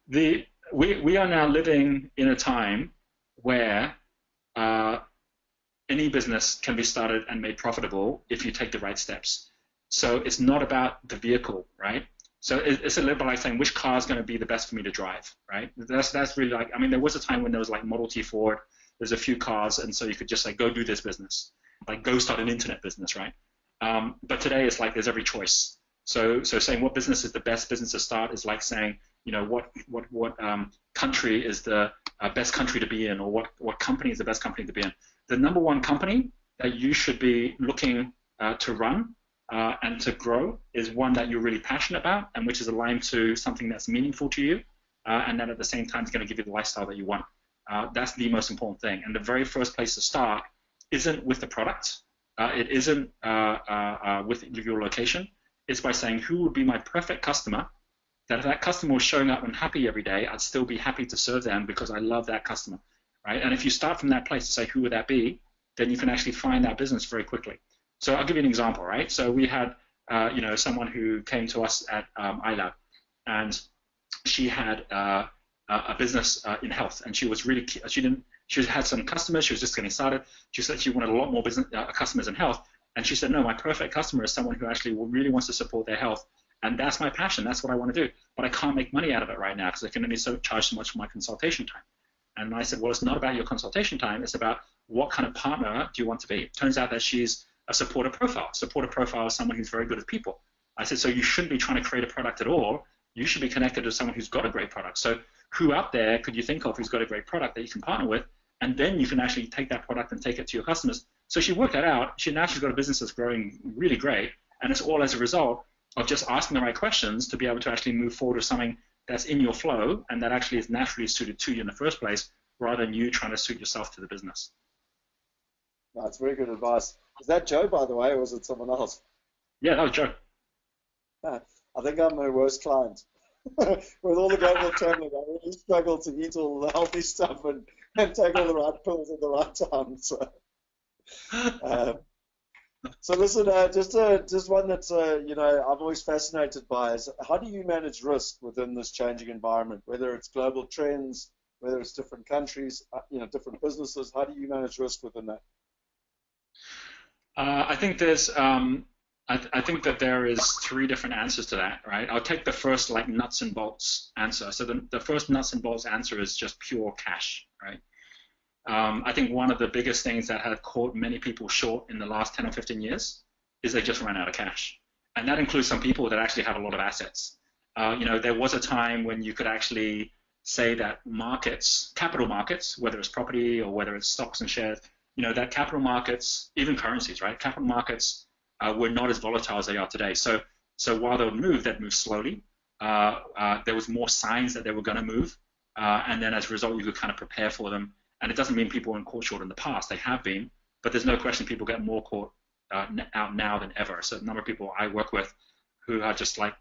We are now living in a time where any business can be started and made profitable if you take the right steps. So it's not about the vehicle, right? So it's a little bit like saying, which car is going to be the best for me to drive, right? That's really like, I mean, there was a time when there was like Model T Ford, there's a few cars, and so you could just like, go do this business, like go start an internet business, right? But today it's like there's every choice. So saying what business is the best business to start is like saying, you know, what country is the best country to be in, or what company is the best company to be in. The number one company that you should be looking to run and to grow is one that you're really passionate about, and which is aligned to something that's meaningful to you, and that at the same time is going to give you the lifestyle that you want. That's the most important thing. And the very first place to start isn't with the product. It isn't with your location. It's by saying, who would be my perfect customer, that if that customer was showing up unhappy every day, I'd still be happy to serve them because I love that customer, right? And if you start from that place to say, who would that be, then you can actually find that business very quickly. So I'll give you an example, right? So we had, someone who came to us at iLab, and she had a business in health, and she was really, she had some customers, she was just getting started. She said she wanted a lot more business customers in health, and she said, no, my perfect customer is someone who actually really wants to support their health, and that's my passion, that's what I want to do, but I can't make money out of it right now because I can only charge so much for my consultation time. And I said, well, it's not about your consultation time, it's about what kind of partner do you want to be. It turns out that she's a supporter profile. Supporter profile is someone who's very good with people. I said, so you shouldn't be trying to create a product at all. You should be connected to someone who's got a great product. So who out there could you think of who's got a great product that you can partner with? And then you can actually take that product and take it to your customers. So she worked that out. Now she's got a business that's growing really great. And it's all as a result of just asking the right questions to be able to actually move forward with something that's in your flow and that actually is naturally suited to you in the first place, rather than you trying to suit yourself to the business. That's very good advice. Is that Joe, by the way, or was it someone else? Yeah, that was Joe. I think I'm my worst client. With all the global traveling, I really struggle to eat all the healthy stuff and take all the right pills at the right time. So listen, just one that I'm always fascinated by is, how do you manage risk within this changing environment? Whether it's global trends, whether it's different countries, different businesses, how do you manage risk within that? I think I think that there is three different answers to that, right? I'll take the first like nuts and bolts answer. So the first nuts and bolts answer is just pure cash, right? I think one of the biggest things that have caught many people short in the last 10 or 15 years is they just ran out of cash. And that includes some people that actually have a lot of assets. There was a time when you could actually say that capital markets, whether it's property or whether it's stocks and shares, that capital markets, even currencies, right? Capital markets were not as volatile as they are today. So while they'd move slowly. There was more signs that they were going to move. And then as a result, you could kind of prepare for them. And it doesn't mean people weren't caught short in the past. They have been. But there's no question people get more caught out now than ever. So a number of people I work with who are just like,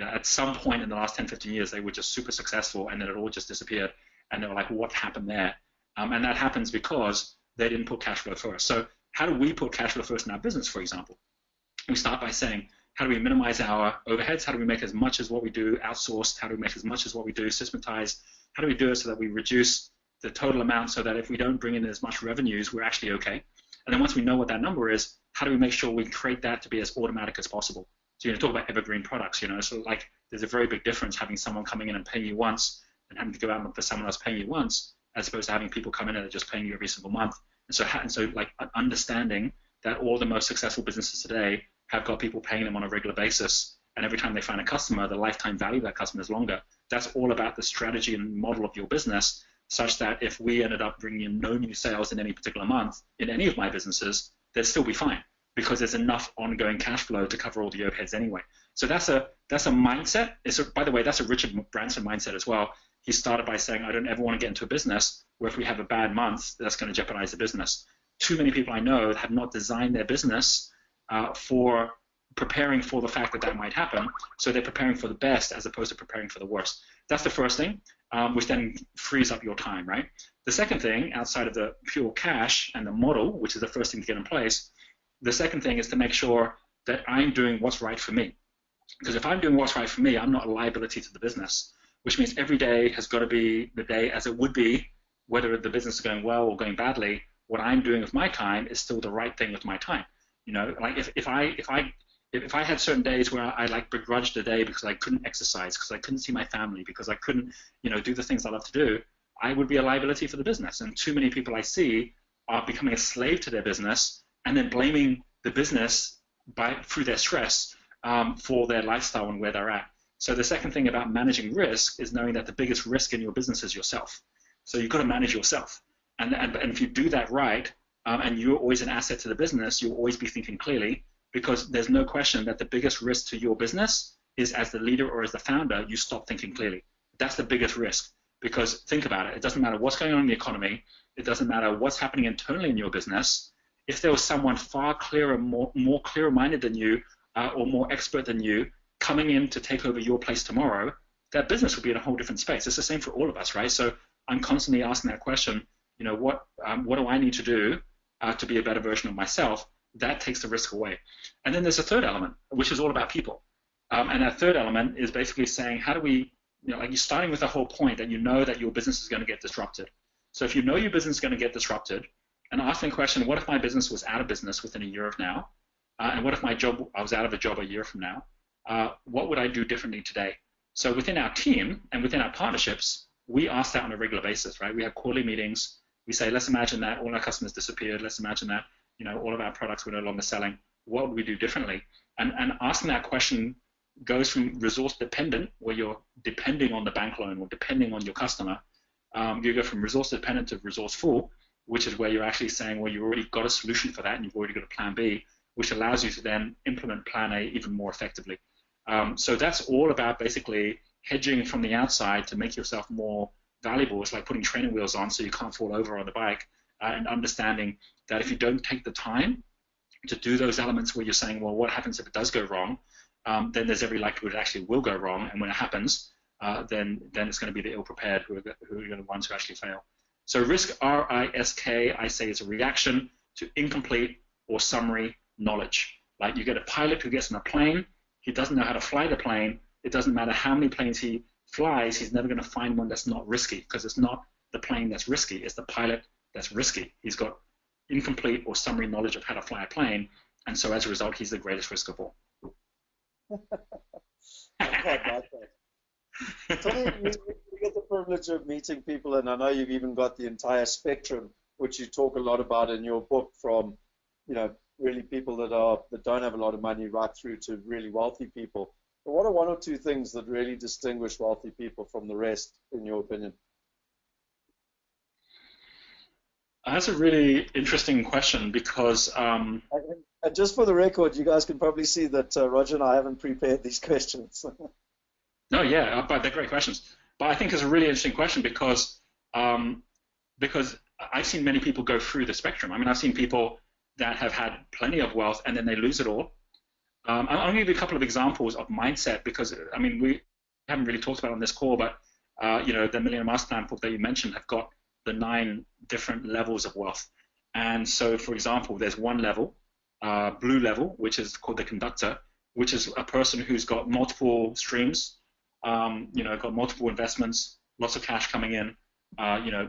at some point in the last 10, 15 years, they were just super successful, and then it all just disappeared. And they were like, what happened there? And that happens because they didn't put cash flow first. So how do we put cash flow first in our business, for example? We start by saying, how do we minimize our overheads? How do we make as much as what we do outsourced? How do we make as much as what we do systematized? How do we do it so that we reduce the total amount so that if we don't bring in as much revenues, we're actually okay? And then once we know what that number is, how do we make sure we create that to be as automatic as possible? So you talk about evergreen products, so like there's a very big difference having someone coming in and paying you once and having to go out for someone else paying you once, as opposed to having people come in and they're just paying you every single month. And so like understanding that all the most successful businesses today have got people paying them on a regular basis, and every time they find a customer, the lifetime value of that customer is longer. That's all about the strategy and model of your business, such that if we ended up bringing in no new sales in any particular month in any of my businesses, they'd still be fine because there's enough ongoing cash flow to cover all the overheads anyway. So that's a mindset. By the way, that's a Richard Branson mindset as well. He started by saying, I don't ever want to get into a business where if we have a bad month, that's going to jeopardize the business. Too many people I know have not designed their business for preparing for the fact that might happen. So they're preparing for the best as opposed to preparing for the worst. That's the first thing, which then frees up your time, right? The second thing, outside of the pure cash and the model, which is the first thing to get in place, the second thing is to make sure that I'm doing what's right for me. Because if I'm doing what's right for me, I'm not a liability to the business, which means every day has got to be the day as it would be, whether the business is going well or going badly. What I'm doing with my time is still the right thing with my time. Like if I had certain days where I like begrudged a day because I couldn't exercise, because I couldn't see my family, because I couldn't, do the things I love to do, I would be a liability for the business. And too many people I see are becoming a slave to their business and then blaming the business through their stress for their lifestyle and where they're at. So the second thing about managing risk is knowing that the biggest risk in your business is yourself. So you've got to manage yourself. And if you do that right, and you're always an asset to the business, you'll always be thinking clearly, because there's no question that the biggest risk to your business is as the leader or as the founder, you stop thinking clearly. That's the biggest risk, because think about it. It doesn't matter what's going on in the economy. It doesn't matter what's happening internally in your business. If there was someone far clearer, more clearer-minded than you or more expert than you coming in to take over your place tomorrow, that business would be in a whole different space. It's the same for all of us, right? So I'm constantly asking that question, what do I need to do to be a better version of myself? That takes the risk away. And then there's a third element, which is all about people. And that third element is basically saying, how do we, like you're starting with the whole point that you know that your business is going to get disrupted. So if you know your business is going to get disrupted, and asking the question, what if my business was out of business within a year of now? And what if I was out of a job a year from now? What would I do differently today? So within our team and within our partnerships, we ask that on a regular basis, right? We have quarterly meetings. We say, let's imagine that all our customers disappeared. Let's imagine that all of our products were no longer selling. What would we do differently? And asking that question goes from resource dependent, where you're depending on the bank loan or depending on your customer. You go from resource dependent to resourceful, which is where you're actually saying, well, you've already got a solution for that and you've already got a plan B, which allows you to then implement plan A even more effectively. So that's all about basically hedging from the outside to make yourself more valuable. It's like putting training wheels on so you can't fall over on the bike, and understanding that if you don't take the time to do those elements where you're saying, well, what happens if it does go wrong, then there's every likelihood it actually will go wrong. And when it happens, then it's going to be the ill-prepared who are the ones who actually fail. So risk, R-I-S-K, I say, is a reaction to incomplete or summary knowledge. Like you get a pilot who gets on a plane, he doesn't know how to fly the plane. It doesn't matter how many planes he flies, he's never going to find one that's not risky, because it's not the plane that's risky, it's the pilot that's risky. He's got incomplete or summary knowledge of how to fly a plane, and so as a result, he's the greatest risk of all. Tony, you get the privilege of meeting people, and I know you've even got the entire spectrum, which you talk a lot about in your book, from really people that don't have a lot of money right through to really wealthy people. But what are one or two things that really distinguish wealthy people from the rest, in your opinion? That's a really interesting question, because and just for the record, you guys can probably see that Roger and I haven't prepared these questions. No, yeah, but they're great questions. But I think it's a really interesting question because I've seen many people go through the spectrum. I mean, I've seen people that have had plenty of wealth and then they lose it all. I'm going to give you a couple of examples of mindset, because I mean, we haven't really talked about it on this call, but the Millionaire Master Plan book that you mentioned have got the 9 different levels of wealth. And so, for example, there's one level, blue level, which is called the conductor, which is a person who's got multiple streams, got multiple investments, lots of cash coming in,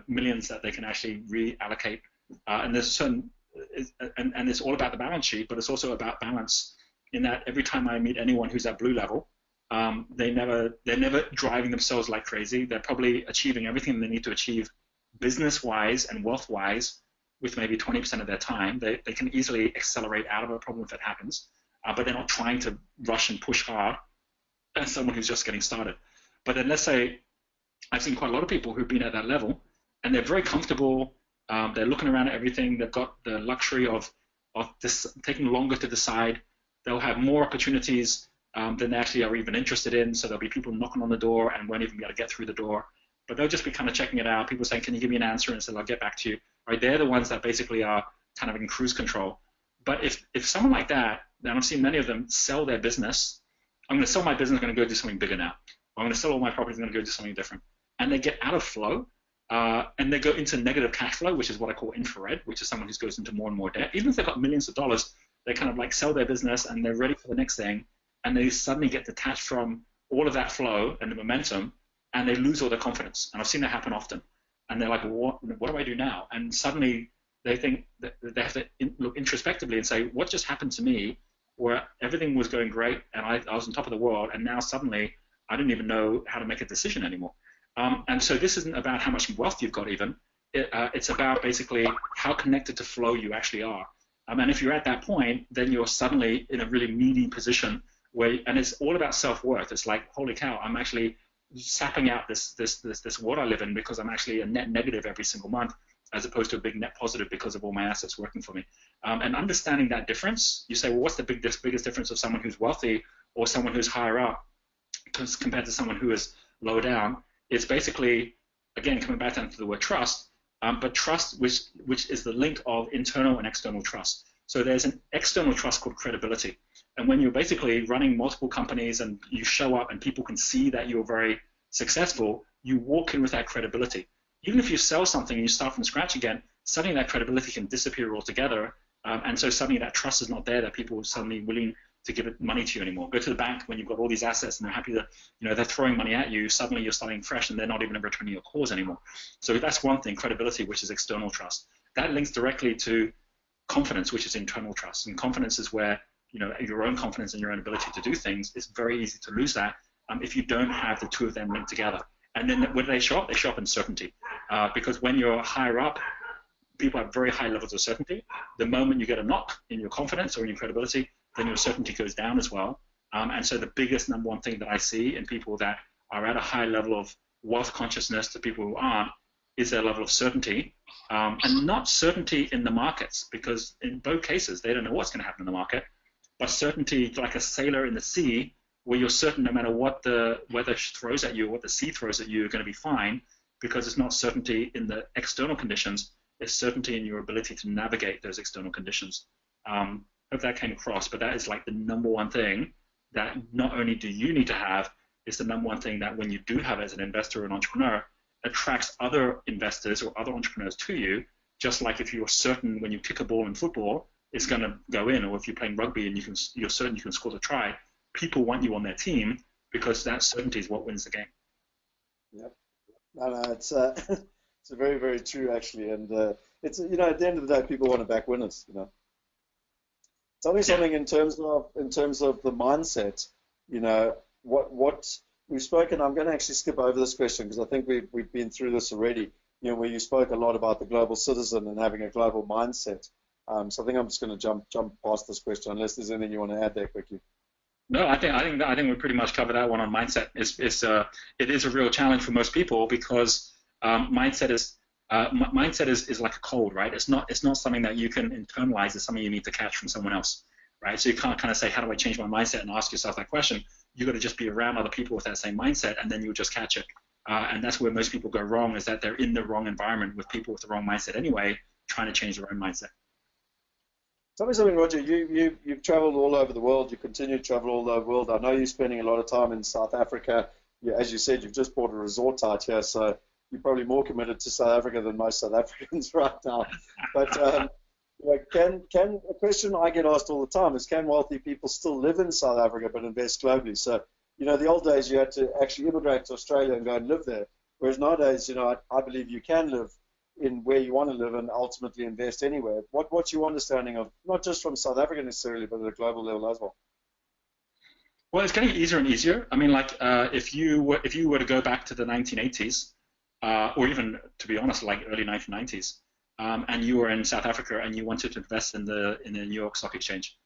millions that they can actually reallocate. And there's a certain and it's all about the balance sheet, but it's also about balance in that every time I meet anyone who's at blue level, they're never driving themselves like crazy. They're probably achieving everything they need to achieve business-wise and wealth-wise with maybe 20% of their time. They can easily accelerate out of a problem if it happens, but they're not trying to rush and push hard as someone who's just getting started. But then let's say I've seen quite a lot of people who've been at that level, and they're very comfortable. They're looking around at everything. They've got the luxury of this taking longer to decide. They'll have more opportunities than they actually are even interested in. So there'll be people knocking on the door and won't even be able to get through the door. But they'll just be kind of checking it out. People saying, "Can you give me an answer?" And say, "I'll get back to you." Right? They're the ones that basically are kind of in cruise control. But if someone like that, and I've seen many of them sell their business, I'm going to sell my business, I'm going to go do something bigger now. I'm going to sell all my properties, I'm going to go do something different. And they get out of flow, and they go into negative cash flow, which is what I call infrared, which is someone who goes into more and more debt. Even if they've got millions of dollars, they kind of like sell their business and they're ready for the next thing, and they suddenly get detached from all of that flow and the momentum, and they lose all their confidence. And I've seen that happen often. And they're like, what do I do now? And suddenly they think that they have to look introspectively and say, what just happened to me where everything was going great and I was on top of the world, and now suddenly I didn't even know how to make a decision anymore. And so this isn't about how much wealth you've got even. It's about basically how connected to flow you actually are. And if you're at that point, then you're suddenly in a really needy position and it's all about self-worth. It's like, holy cow, I'm actually sapping out this world I live in because I'm actually a net negative every single month, as opposed to a big net positive because of all my assets working for me. And understanding that difference, you say, well, what's the biggest difference of someone who's wealthy or someone who's higher up compared to someone who is lower down? It's basically, again, coming back down to the word trust, but trust which is the link of internal and external trust. So there's an external trust called credibility. And when you're basically running multiple companies and you show up and people can see that you're very successful, you walk in with that credibility. Even if you sell something and you start from scratch again, suddenly that credibility can disappear altogether. And so suddenly that trust is not there, that people are suddenly willing to give it money to you anymore. Go to the bank when you've got all these assets and they're happy that, they're throwing money at you. Suddenly you're starting fresh and they're not even returning your calls anymore. So that's one thing, credibility, which is external trust. That links directly to confidence, which is internal trust. And confidence is where, your own confidence in your own ability to do things. It's very easy to lose that if you don't have the two of them linked together. And then when they show up? They show up in certainty. Because when you're higher up, people have very high levels of certainty. The moment you get a knock in your confidence or in your credibility, then your certainty goes down as well. And so the biggest number one thing that I see in people that are at a high level of wealth consciousness to people who aren't is their level of certainty. And not certainty in the markets, because in both cases, they don't know what's going to happen in the market, but certainty like a sailor in the sea, where you're certain no matter what the weather throws at you or what the sea throws at you, you're going to be fine, because it's not certainty in the external conditions, it's certainty in your ability to navigate those external conditions. Hope that came across, but that is like the number one thing that not only do you need to have, it's the number one thing that when you do have as an investor or an entrepreneur, attracts other investors or other entrepreneurs to you, just like if you're certain when you kick a ball in football, it's going to go in, or if you're playing rugby and you're certain you can score the try, people want you on their team because that certainty is what wins the game. Yep. No, it's it's very, very true actually, and it's at the end of the day, people want to back winners. Tell me something in terms of the mindset. What we've spoken. I'm going to actually skip over this question because I think we've been through this already. Where you spoke a lot about the global citizen and having a global mindset. So I think I'm just going to jump past this question unless there's anything you want to add there quickly. No, I think we pretty much covered that one on mindset. It is a real challenge for most people because mindset is like a cold, right? It's not something that you can internalize. It's something you need to catch from someone else, right? So you can't kind of say, how do I change my mindset, and ask yourself that question. You got to just be around other people with that same mindset, and then you'll just catch it. And that's where most people go wrong, is that they're in the wrong environment with people with the wrong mindset anyway, trying to change their own mindset. Tell me something, Roger. You've traveled all over the world. You continue to travel all over the world. I know you're spending a lot of time in South Africa. As you said, you've just bought a resort out here, so you're probably more committed to South Africa than most South Africans right now. But a question I get asked all the time is, can wealthy people still live in South Africa but invest globally? So, the old days you had to actually immigrate to Australia and go and live there, whereas nowadays, I believe you can live in where you want to live and ultimately invest anywhere. What's your understanding of, not just from South Africa necessarily, but at a global level as well? Well, it's getting easier and easier. I mean, like if you were to go back to the 1980s, or even to be honest, like early 1990s, and you were in South Africa and you wanted to invest in the New York Stock Exchange,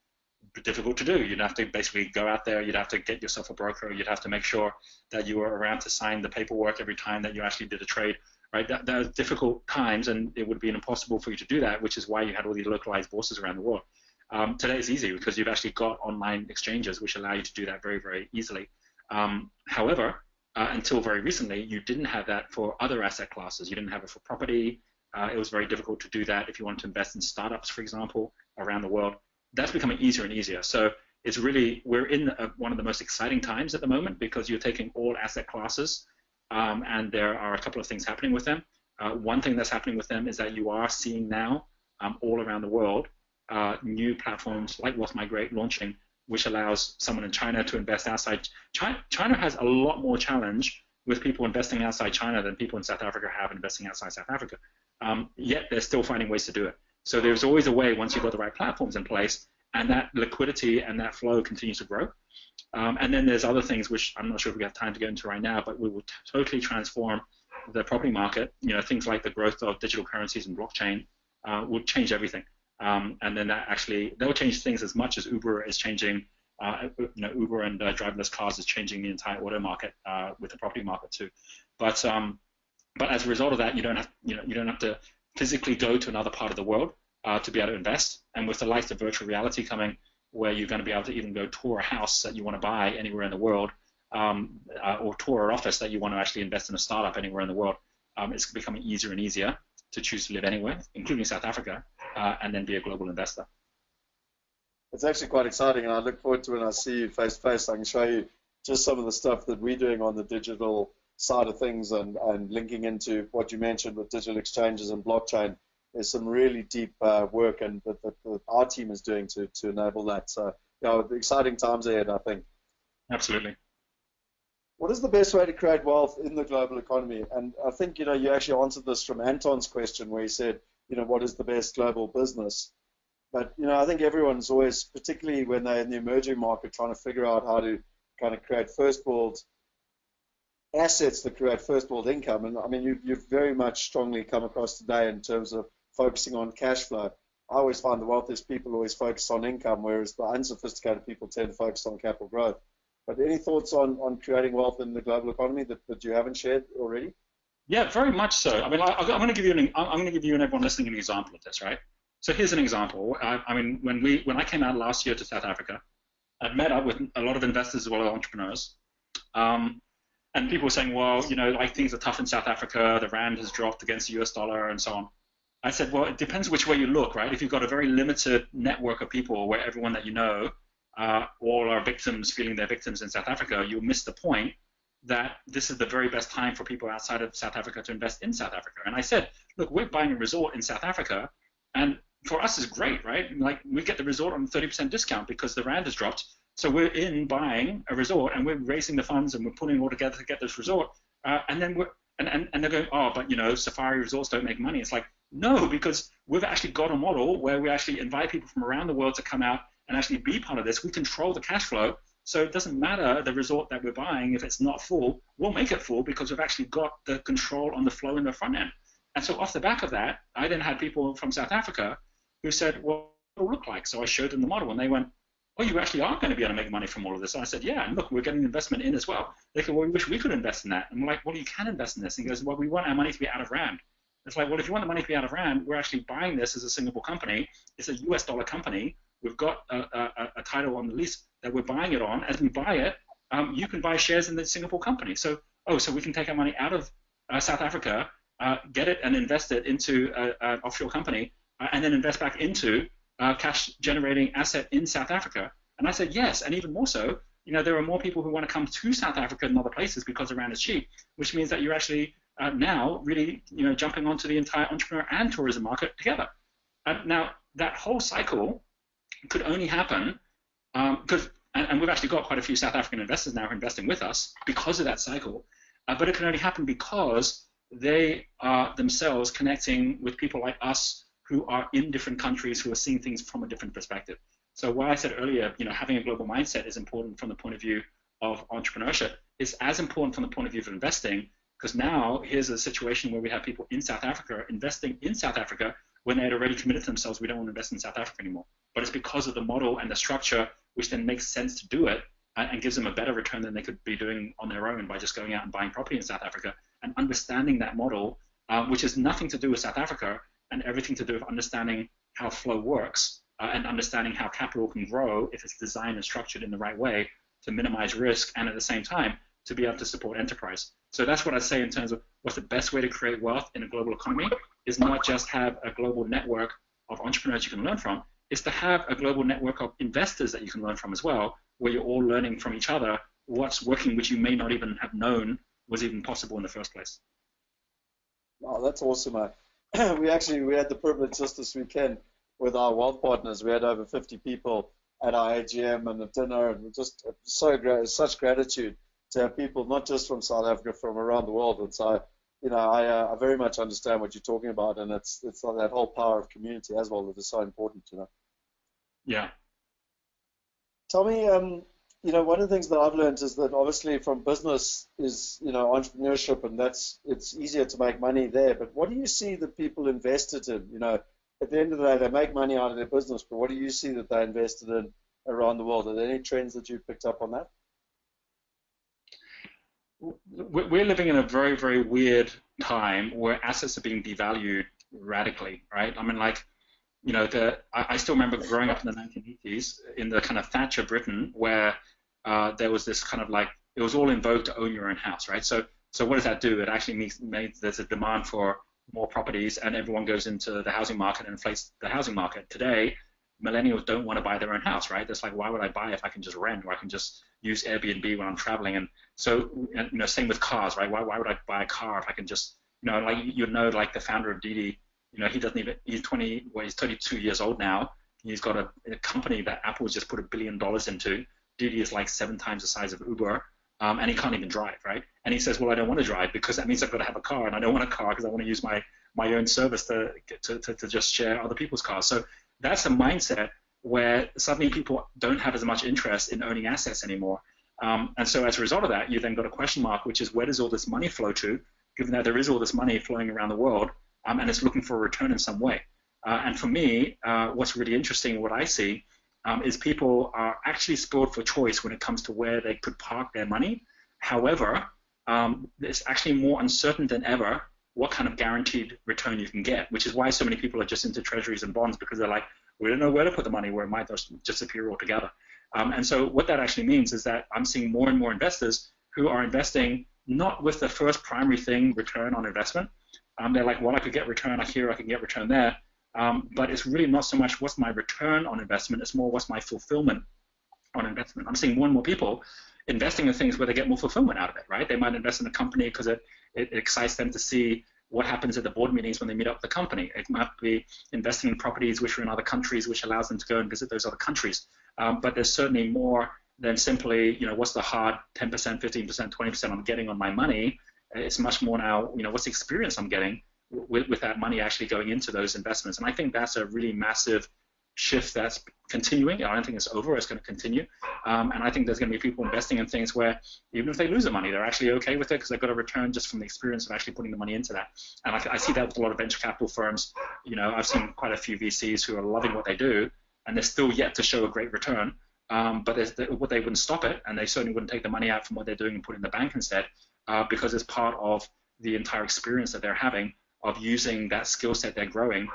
difficult to do. You'd have to basically go out there. You'd have to get yourself a broker. You'd have to make sure that you were around to sign the paperwork every time that you actually did a trade. Right? That are difficult times, and it would be impossible for you to do that, which is why you had all these localized bourses around the world. Today it's easy because you've actually got online exchanges which allow you to do that very, very easily. However, until very recently, you didn't have that for other asset classes. You didn't have it for property. It was very difficult to do that if you wanted to invest in startups, for example, around the world. That's becoming easier and easier. So it's really, we're in one of the most exciting times at the moment because you're taking all asset classes, and there are a couple of things happening with them. One thing that's happening with them is that you are seeing now all around the world new platforms like Wealth Migrate launching, which allows someone in China to invest outside. China has a lot more challenge with people investing outside China than people in South Africa have investing outside South Africa. Yet they're still finding ways to do it. So there's always a way once you've got the right platforms in place, and that liquidity and that flow continues to grow. And then there's other things which I'm not sure if we have time to go into right now, but we will totally transform the property market. You know, things like the growth of digital currencies and blockchain will change everything. And then that actually, they'll change things as much as Uber is changing. Uber and driverless cars is changing the entire auto market with the property market too. But as a result of that, you don't have to physically go to another part of the world to be able to invest. And with the likes of virtual reality coming, where you're going to be able to even go tour a house that you want to buy anywhere in the world, or tour an office that you want to actually invest in a startup anywhere in the world, it's becoming easier and easier to choose to live anywhere, including South Africa, and then be a global investor. It's actually quite exciting, and I look forward to when I see you face to face. I can show you just some of the stuff that we're doing on the digital side of things, and linking into what you mentioned with digital exchanges and blockchain. There's some really deep work and that our team is doing to enable that. So, exciting times ahead, I think. Absolutely. What is the best way to create wealth in the global economy? And I think, you actually answered this from Anton's question where he said, what is the best global business? But, I think everyone's always, particularly when they're in the emerging market, trying to figure out how to kind of create first world assets that create first world income. And I mean, you've very much strongly come across today in terms of focusing on cash flow. I always find the wealthiest people always focus on income, whereas the unsophisticated people tend to focus on capital growth. But any thoughts on creating wealth in the global economy that you haven't shared already? Yeah, very much so. I mean, I'm going to give you and everyone listening an example of this, right? So here's an example. I mean, when I came out last year to South Africa, I'd met up with a lot of investors as well as entrepreneurs, and people were saying, well, like things are tough in South Africa. The rand has dropped against the US dollar and so on. I said, well, it depends which way you look, right? If you've got a very limited network of people where everyone that you know all are victims feeling they're victims in South Africa, you miss the point that this is the very best time for people outside of South Africa to invest in South Africa. And I said, look, we're buying a resort in South Africa, and for us it's great, right? Like we get the resort on a 30% discount because the rand has dropped. So we're in buying a resort and we're raising the funds and we're putting it all together to get this resort. And then and they're going, oh, but safari resorts don't make money. It's like, no, because we've actually got a model where we actually invite people from around the world to come out and actually be part of this. We control the cash flow. So it doesn't matter the resort that we're buying. If it's not full, we'll make it full because we've actually got the control on the flow in the front end. And so off the back of that, I then had people from South Africa who said, well, what will it look like? So I showed them the model and they went, oh, you actually are going to be able to make money from all of this. And I said, yeah, and look, we're getting investment in as well. They said, well, we wish we could invest in that. And we're like, well, you can invest in this. And he goes, well, we want our money to be out of rand. It's like, well, if you want the money to be out of rand, we're actually buying this as a Singapore company. It's a US dollar company. We've got a title on the lease that we're buying it on. As we buy it, you can buy shares in the Singapore company. So we can take our money out of South Africa, get it and invest it into an offshore company, and then invest back into cash-generating asset in South Africa. And I said, yes, and even more so, there are more people who want to come to South Africa than other places because the rand is cheap, which means that you're actually now really, jumping onto the entire entrepreneur and tourism market together. Now, that whole cycle could only happen because, and we've actually got quite a few South African investors now investing with us because of that cycle, but it can only happen because they are themselves connecting with people like us who are in different countries who are seeing things from a different perspective. So what I said earlier, having a global mindset is important from the point of view of entrepreneurship. It's as important from the point of view of investing, because now here's a situation where we have people in South Africa investing in South Africa when they had already committed to themselves, we don't want to invest in South Africa anymore. But it's because of the model and the structure which then makes sense to do it and gives them a better return than they could be doing on their own by just going out and buying property in South Africa, and understanding that model, which has nothing to do with South Africa and everything to do with understanding how flow works and understanding how capital can grow if it's designed and structured in the right way to minimize risk and at the same time to be able to support enterprise. So that's what I say in terms of what's the best way to create wealth in a global economy is not just have a global network of entrepreneurs you can learn from, is to have a global network of investors that you can learn from as well, where you're all learning from each other what's working, which you may not even have known was even possible in the first place. Wow, that's awesome. We had the privilege just this weekend with our wealth partners. We had over 50 people at our AGM and a dinner, and just such gratitude to have people not just from South Africa, from around the world. And so, I very much understand what you're talking about, and it's like that whole power of community as well that is so important. Yeah. Tell me, one of the things that I've learned is that obviously from business is, entrepreneurship, and it's easier to make money there. But what do you see that people invested in? At the end of the day, they make money out of their business, but what do you see that they invested in around the world? Are there any trends that you picked up on that? We're living in a very, very weird time where assets are being devalued radically, right? I mean, I still remember growing up in the 1980s in the kind of Thatcher Britain where there was this kind of it was all in vogue to own your own house, right? So what does that do? It actually means there's a demand for more properties and everyone goes into the housing market and inflates the housing market. Today, millennials don't want to buy their own house, right? It's like, why would I buy if I can just rent or I can just use Airbnb when I'm traveling? And so, same with cars, right? Why would I buy a car if I can just, like the founder of Didi, he doesn't even, he's 32 years old now. He's got a company that Apple's just put $1 billion into. Didi is like 7 times the size of Uber, and he can't even drive, right? And he says, well, I don't want to drive because that means I've got to have a car, and I don't want a car because I want to use my own service to just share other people's cars. So that's a mindset where suddenly people don't have as much interest in owning assets anymore. And so as a result of that, you then got a question mark, which is where does all this money flow to, given that there is all this money flowing around the world, and it's looking for a return in some way. And for me, what's really interesting, what I see, is people are actually spoiled for choice when it comes to where they could park their money. However, it's actually more uncertain than ever what kind of guaranteed return you can get, which is why so many people are just into treasuries and bonds, because they're like, we don't know where to put the money, where it might just disappear altogether. And so what that actually means is that I'm seeing more and more investors who are investing not with the first primary thing, return on investment. They're like, well, I could get return here, I can get return there. But it's really not so much what's my return on investment, it's more what's my fulfillment on investment. I'm seeing more and more people investing in things where they get more fulfillment out of it, right? They might invest in a company because it excites them to see what happens at the board meetings when they meet up with the company. It might be investing in properties which are in other countries, which allows them to go and visit those other countries. But there's certainly more than simply, what's the hard 10%, 15%, 20% I'm getting on my money. It's much more now, what's the experience I'm getting with that money actually going into those investments. And I think that's a really massive shift that's continuing. I don't think it's over. It's going to continue. And I think there's going to be people investing in things where even if they lose the money, they're actually okay with it because they've got a return just from the experience of actually putting the money into that. And I see that with a lot of venture capital firms. I've seen quite a few VCs who are loving what they do, and they're still yet to show a great return. But they wouldn't stop it, and they certainly wouldn't take the money out from what they're doing and put it in the bank instead, because it's part of the entire experience that they're having of using that skill set they're growing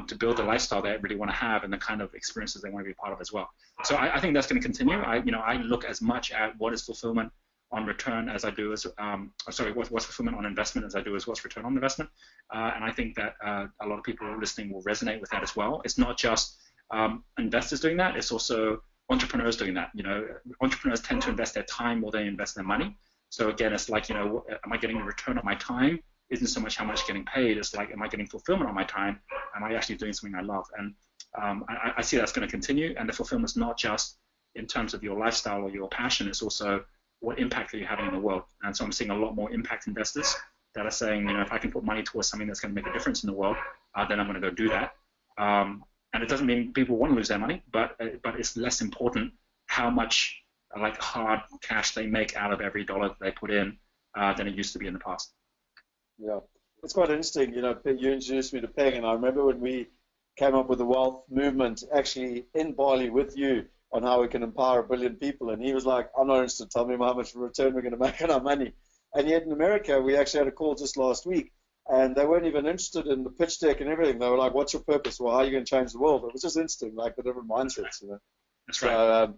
to build the lifestyle they really want to have and the kind of experiences they want to be part of as well. So I think that's going to continue. I look as much at what is fulfillment on return as I do as what's fulfillment on investment as I do as what's return on investment. And I think that a lot of people listening will resonate with that as well. It's not just investors doing that; it's also entrepreneurs doing that. Entrepreneurs tend to invest their time more than they invest their money. So again, it's like, am I getting a return on my time? Isn't so much how much getting paid. It's like, am I getting fulfillment on my time? Am I actually doing something I love? And I see that's going to continue. And the fulfillment's not just in terms of your lifestyle or your passion. It's also what impact are you having in the world. And so I'm seeing a lot more impact investors that are saying, if I can put money towards something that's going to make a difference in the world, then I'm going to go do that. And it doesn't mean people want to lose their money, but it's less important how much like hard cash they make out of every dollar that they put in than it used to be in the past. Yeah, it's quite interesting. You introduced me to Picken. I remember when we came up with the wealth movement actually in Bali with you on how we can empower 1 billion people. And he was like, I'm not interested. Tell me how much return we're going to make on our money. And yet in America, we actually had a call just last week, and they weren't even interested in the pitch deck and everything. They were like, what's your purpose? Well, how are you going to change the world? It was just interesting, like the different mindsets, That's right.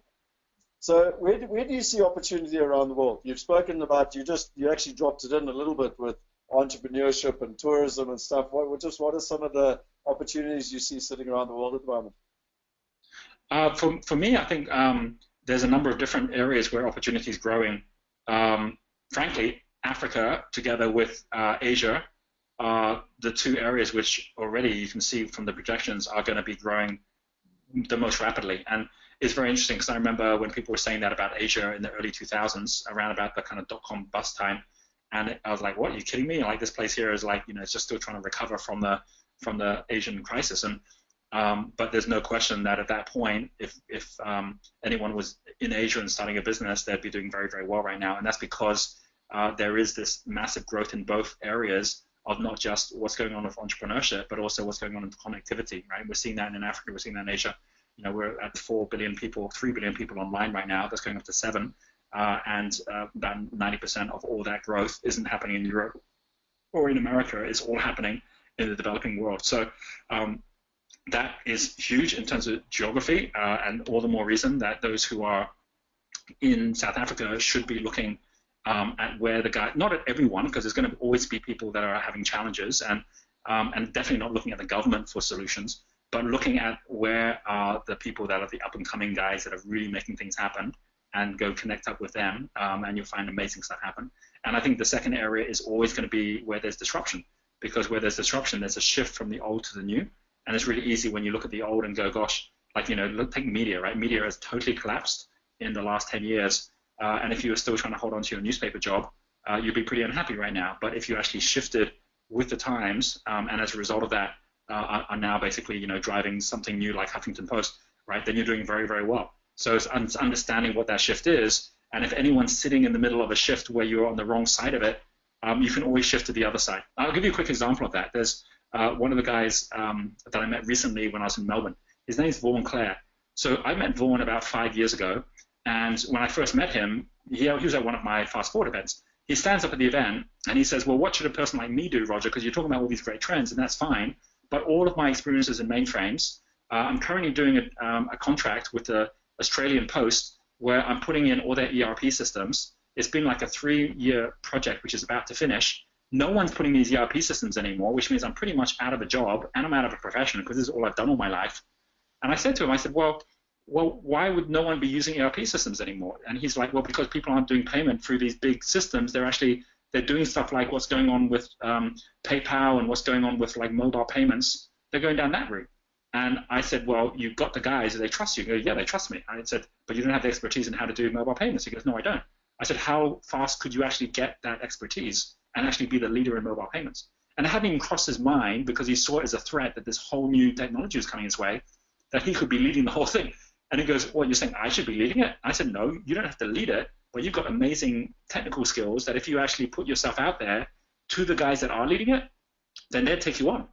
So where do you see opportunity around the world? You've spoken about, you actually dropped it in a little bit with entrepreneurship and tourism and stuff. What are some of the opportunities you see sitting around the world at the moment? For me, I think there's a number of different areas where opportunity is growing. Frankly, Africa together with Asia are the two areas which already you can see from the projections are going to be growing the most rapidly. And it's very interesting because I remember when people were saying that about Asia in the early 2000s, around about the kind of dot-com bust time, and I was like, what, are you kidding me? Like this place here is like, it's just still trying to recover from the Asian crisis. And but there's no question that at that point, if anyone was in Asia and starting a business, they'd be doing very, very well right now. And that's because there is this massive growth in both areas of not just what's going on with entrepreneurship, but also what's going on in connectivity, right? We're seeing that in Africa, we're seeing that in Asia. We're at 4 billion people, 3 billion people online right now. That's going up to 7. And about 90% of all that growth isn't happening in Europe or in America. It's all happening in the developing world. So that is huge in terms of geography, and all the more reason that those who are in South Africa should be looking at where the guy, not at everyone, because there's going to always be people that are having challenges, and definitely not looking at the government for solutions, but looking at where are the people that are the up-and-coming guys that are really making things happen, and go connect up with them, and you'll find amazing stuff happen. And I think the second area is always going to be where there's disruption, because where there's disruption, there's a shift from the old to the new. And it's really easy when you look at the old and go, gosh, like, take media, right? Media has totally collapsed in the last 10 years. And if you were still trying to hold on to your newspaper job, you'd be pretty unhappy right now. But if you actually shifted with the times, and as a result of that, are now basically, driving something new like Huffington Post, right? Then you're doing very, very well. So it's understanding what that shift is. And if anyone's sitting in the middle of a shift where you're on the wrong side of it, you can always shift to the other side. I'll give you a quick example of that. There's one of the guys that I met recently when I was in Melbourne. His name's Vaughan Clare. So I met Vaughan about 5 years ago. And when I first met him, he was at one of my fast forward events. He stands up at the event and he says, well, what should a person like me do, Roger? Because you're talking about all these great trends, and that's fine. But all of my experiences in mainframes, I'm currently doing a contract with the Australian Post where I'm putting in all their ERP systems. It's been like a 3-year project, which is about to finish. No one's putting these ERP systems anymore, which means I'm pretty much out of a job and I'm out of a profession because this is all I've done all my life. And I said to him, I said, well, why would no one be using ERP systems anymore? And he's like, well, because people aren't doing payment through these big systems. They're doing stuff like what's going on with PayPal and what's going on with like mobile payments. They're going down that route. And I said, well, you've got the guys, they trust you. He goes, yeah, they trust me. I said, but you don't have the expertise in how to do mobile payments. He goes, no, I don't. I said, how fast could you actually get that expertise and actually be the leader in mobile payments? And it hadn't even crossed his mind, because he saw it as a threat that this whole new technology was coming his way, that he could be leading the whole thing. And he goes, well, you're saying I should be leading it? I said, no, you don't have to lead it, but you've got amazing technical skills that if you actually put yourself out there to the guys that are leading it, then they'll take you on.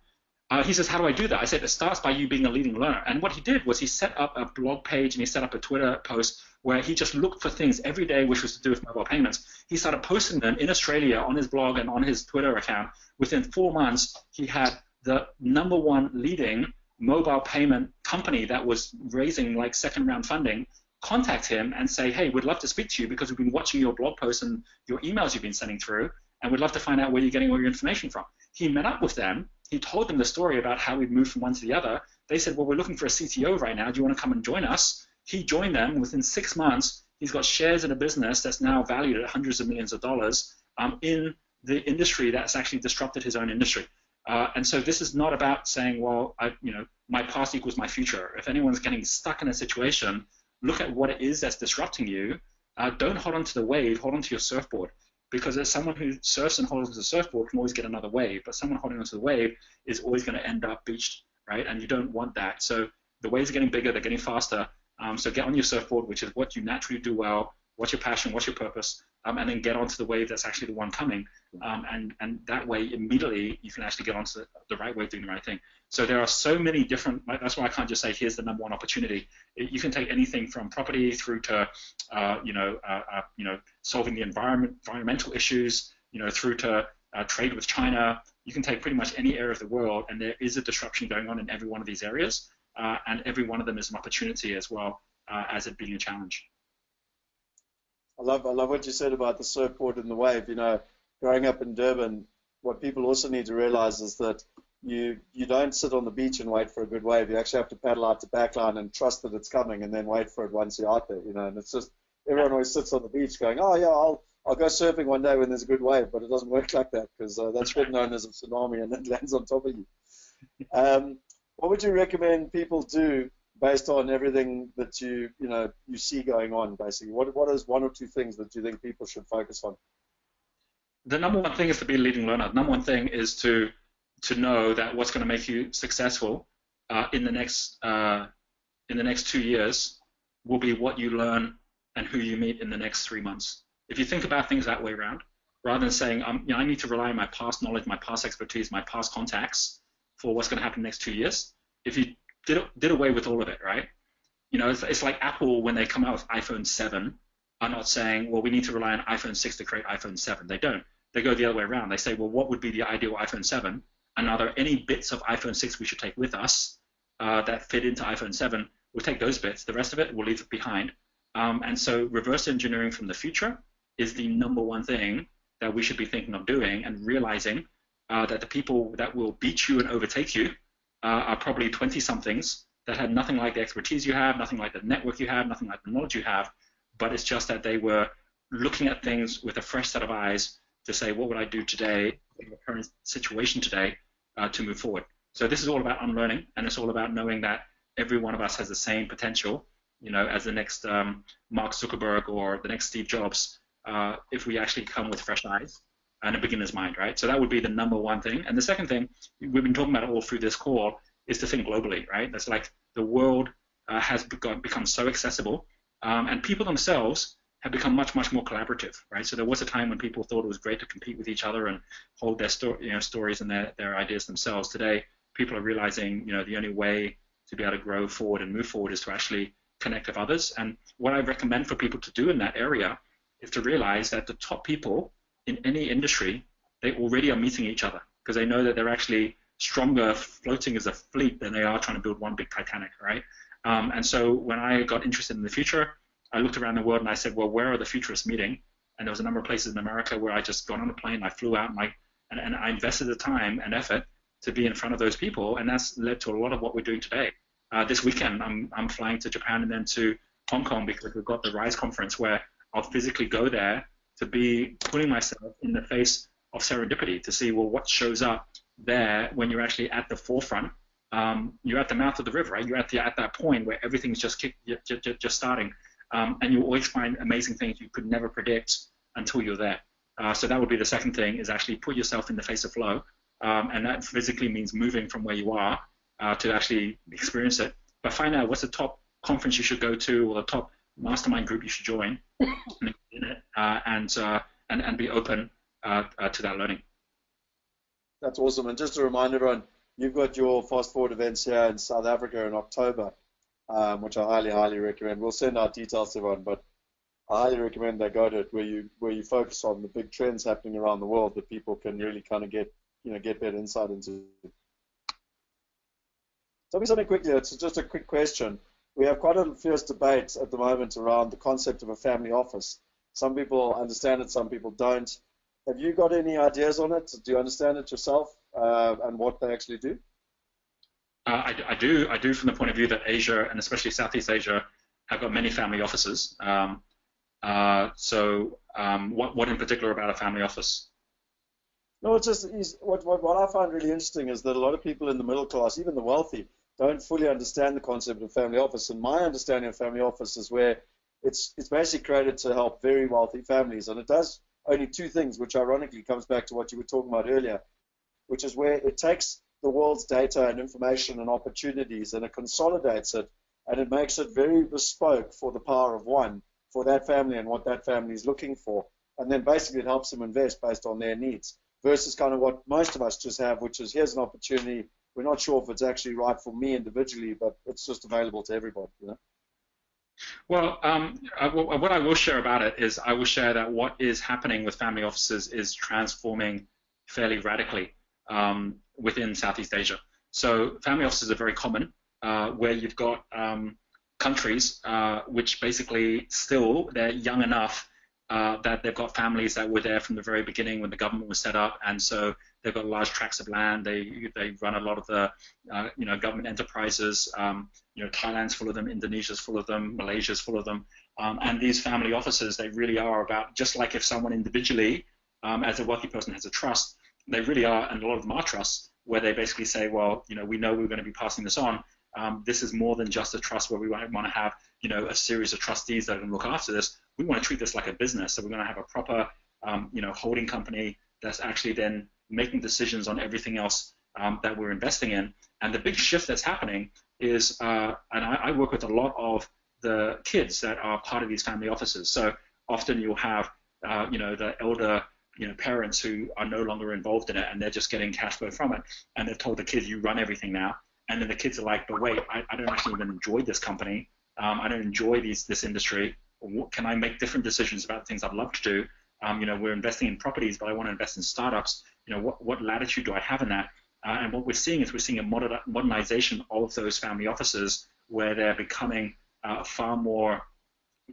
He says, how do I do that? I said, it starts by you being a leading learner. And what he did was he set up a blog page and he set up a Twitter post where he just looked for things every day which was to do with mobile payments. He started posting them in Australia on his blog and on his Twitter account. Within 4 months, he had the #1 leading mobile payment company that was raising like second-round funding contact him and say, hey, we'd love to speak to you because we've been watching your blog posts and your emails you've been sending through, and we'd love to find out where you're getting all your information from. He met up with them. He told them the story about how we'd moved from one to the other. They said, well, we're looking for a CTO right now. Do you want to come and join us? He joined them. Within 6 months, he's got shares in a business that's now valued at hundreds of millions of dollars in the industry that's actually disrupted his own industry. And so this is not about saying, well, my past equals my future. If anyone's getting stuck in a situation, look at what it is that's disrupting you. Don't hold on to the wave, hold on to your surfboard. because as someone who surfs and holds onto the surfboard can always get another wave, but someone holding onto the wave is always going to end up beached, right? And you don't want that. So the waves are getting bigger, they're getting faster. So get on your surfboard, which is what you naturally do well. What's your passion? What's your purpose? And then get onto the wave that's actually the one coming. And that way, immediately, you can actually get onto the right wave doing the right thing. So there are so many different, that's why I can't just say, here's the number one opportunity. You can take anything from property through to, solving the environmental issues, through to trade with China. You can take pretty much any area of the world, and there is a disruption going on in every one of these areas. And every one of them is an opportunity as well as it being a challenge. I love what you said about the surfboard and the wave. Growing up in Durban, what people also need to realize is that you don't sit on the beach and wait for a good wave. You actually have to paddle out to backline and trust that it's coming, and then wait for it once you're out there. And it's just everyone always sits on the beach going, oh yeah, I'll go surfing one day when there's a good wave, but it doesn't work like that, because that's been known as a tsunami and it lands on top of you. What would you recommend people do based on everything that you see going on, basically? What is one or two things that you think people should focus on? The number one thing is to be a leading learner. The number one thing is to know that what's going to make you successful in the next 2 years will be what you learn and who you meet in the next 3 months. If you think about things that way around, rather than saying, I need to rely on my past knowledge, my past expertise, my past contacts for what's going to happen in the next 2 years, if you did away with all of it, right? It's like Apple, when they come out with iPhone 7, are not saying, well, we need to rely on iPhone 6 to create iPhone 7. They don't. They go the other way around. They say, well, what would be the ideal iPhone 7? And are there any bits of iPhone 6 we should take with us that fit into iPhone 7? We'll take those bits. The rest of it, we'll leave it behind. And so reverse engineering from the future is the number one thing that we should be thinking of doing, and realizing that the people that will beat you and overtake you are probably 20-somethings that had nothing like the expertise you have, nothing like the network you have, nothing like the knowledge you have, but it's just that they were looking at things with a fresh set of eyes to say, what would I do today in the current situation today to move forward? So this is all about unlearning, and it's all about knowing that every one of us has the same potential, as the next Mark Zuckerberg or the next Steve Jobs, if we actually come with fresh eyes and a beginner's mind, right? So that would be the number one thing. And the second thing, we've been talking about it all through this call, is to think globally, right? That's like the world has become so accessible, and people themselves have become much, much more collaborative, right? So there was a time when people thought it was great to compete with each other and hold their stories and their ideas themselves. Today, people are realizing, the only way to be able to grow forward and move forward is to actually connect with others. And what I recommend for people to do in that area is to realize that the top people in any industry, they already are meeting each other, because they know that they're actually stronger floating as a fleet than they are trying to build one big Titanic, right? And so when I got interested in the future, I looked around the world and I said, well, where are the futurists meeting? And there was a number of places in America where I just got on a plane, I flew out, and I invested the time and effort to be in front of those people, and that's led to a lot of what we're doing today. This weekend, I'm flying to Japan and then to Hong Kong, because we've got the RISE conference where I'll physically go there to be putting myself in the face of serendipity to see, well, what shows up there when you're actually at the forefront. You're at the mouth of the river, right? You're at that point where everything's just starting, and you always find amazing things you could never predict until you're there. So that would be the second thing, is actually put yourself in the face of flow, and that physically means moving from where you are to actually experience it. But find out what's the top conference you should go to, or the top mastermind group you should join, and be open to that learning. That's awesome. And just to remind everyone, you've got your Fast Forward events here in South Africa in October, which I highly, highly recommend. We'll send out details to everyone, but I highly recommend they go to it, where you focus on the big trends happening around the world that people can really kind of get better insight into. Tell me something quickly. It's just a quick question. We have quite a fierce debate at the moment around the concept of a family office. Some people understand it, some people don't. Have you got any ideas on it? Do you understand it yourself, and what they actually do? I do from the point of view that Asia, and especially Southeast Asia, have got many family offices. So what in particular about a family office? No, it's just what I find really interesting is that a lot of people in the middle class, even the wealthy, don't fully understand the concept of family office. And my understanding of family office is where it's basically created to help very wealthy families, and it does. only two things, which ironically comes back to what you were talking about earlier, which is where it takes the world's data and information and opportunities and it consolidates it and it makes it very bespoke for the power of one, for that family and what that family is looking for. And then basically it helps them invest based on their needs versus kind of what most of us just have, which is here's an opportunity. We're not sure if it's actually right for me individually, but it's just available to everybody, you know? Well, what I will share about it is I will share that what is happening with family offices is transforming fairly radically within Southeast Asia. So family offices are very common where you've got countries which basically still, they're young enough that they've got families that were there from the very beginning when the government was set up, and so they've got large tracts of land. They run a lot of the government enterprises. Thailand's full of them, Indonesia's full of them, Malaysia's full of them, and these family offices, they really are about, just like if someone individually as a wealthy person has a trust, they really are, and a lot of them are trusts where they basically say, well, we know we're going to be passing this on. This is more than just a trust where we want to have, a series of trustees that are going to look after this. We want to treat this like a business. So we're going to have a proper, holding company that's actually then making decisions on everything else that we're investing in. And the big shift that's happening is, and I work with a lot of the kids that are part of these family offices. So often you'll have, the elder, parents who are no longer involved in it and they're just getting cash flow from it. And they've told the kids, you run everything now. And then the kids are like, but wait, I don't actually even enjoy this company. I don't enjoy this industry. Can I make different decisions about things I'd love to do? We're investing in properties, but I want to invest in startups. What latitude do I have in that? And what we're seeing is a modernization of those family offices where they're becoming far more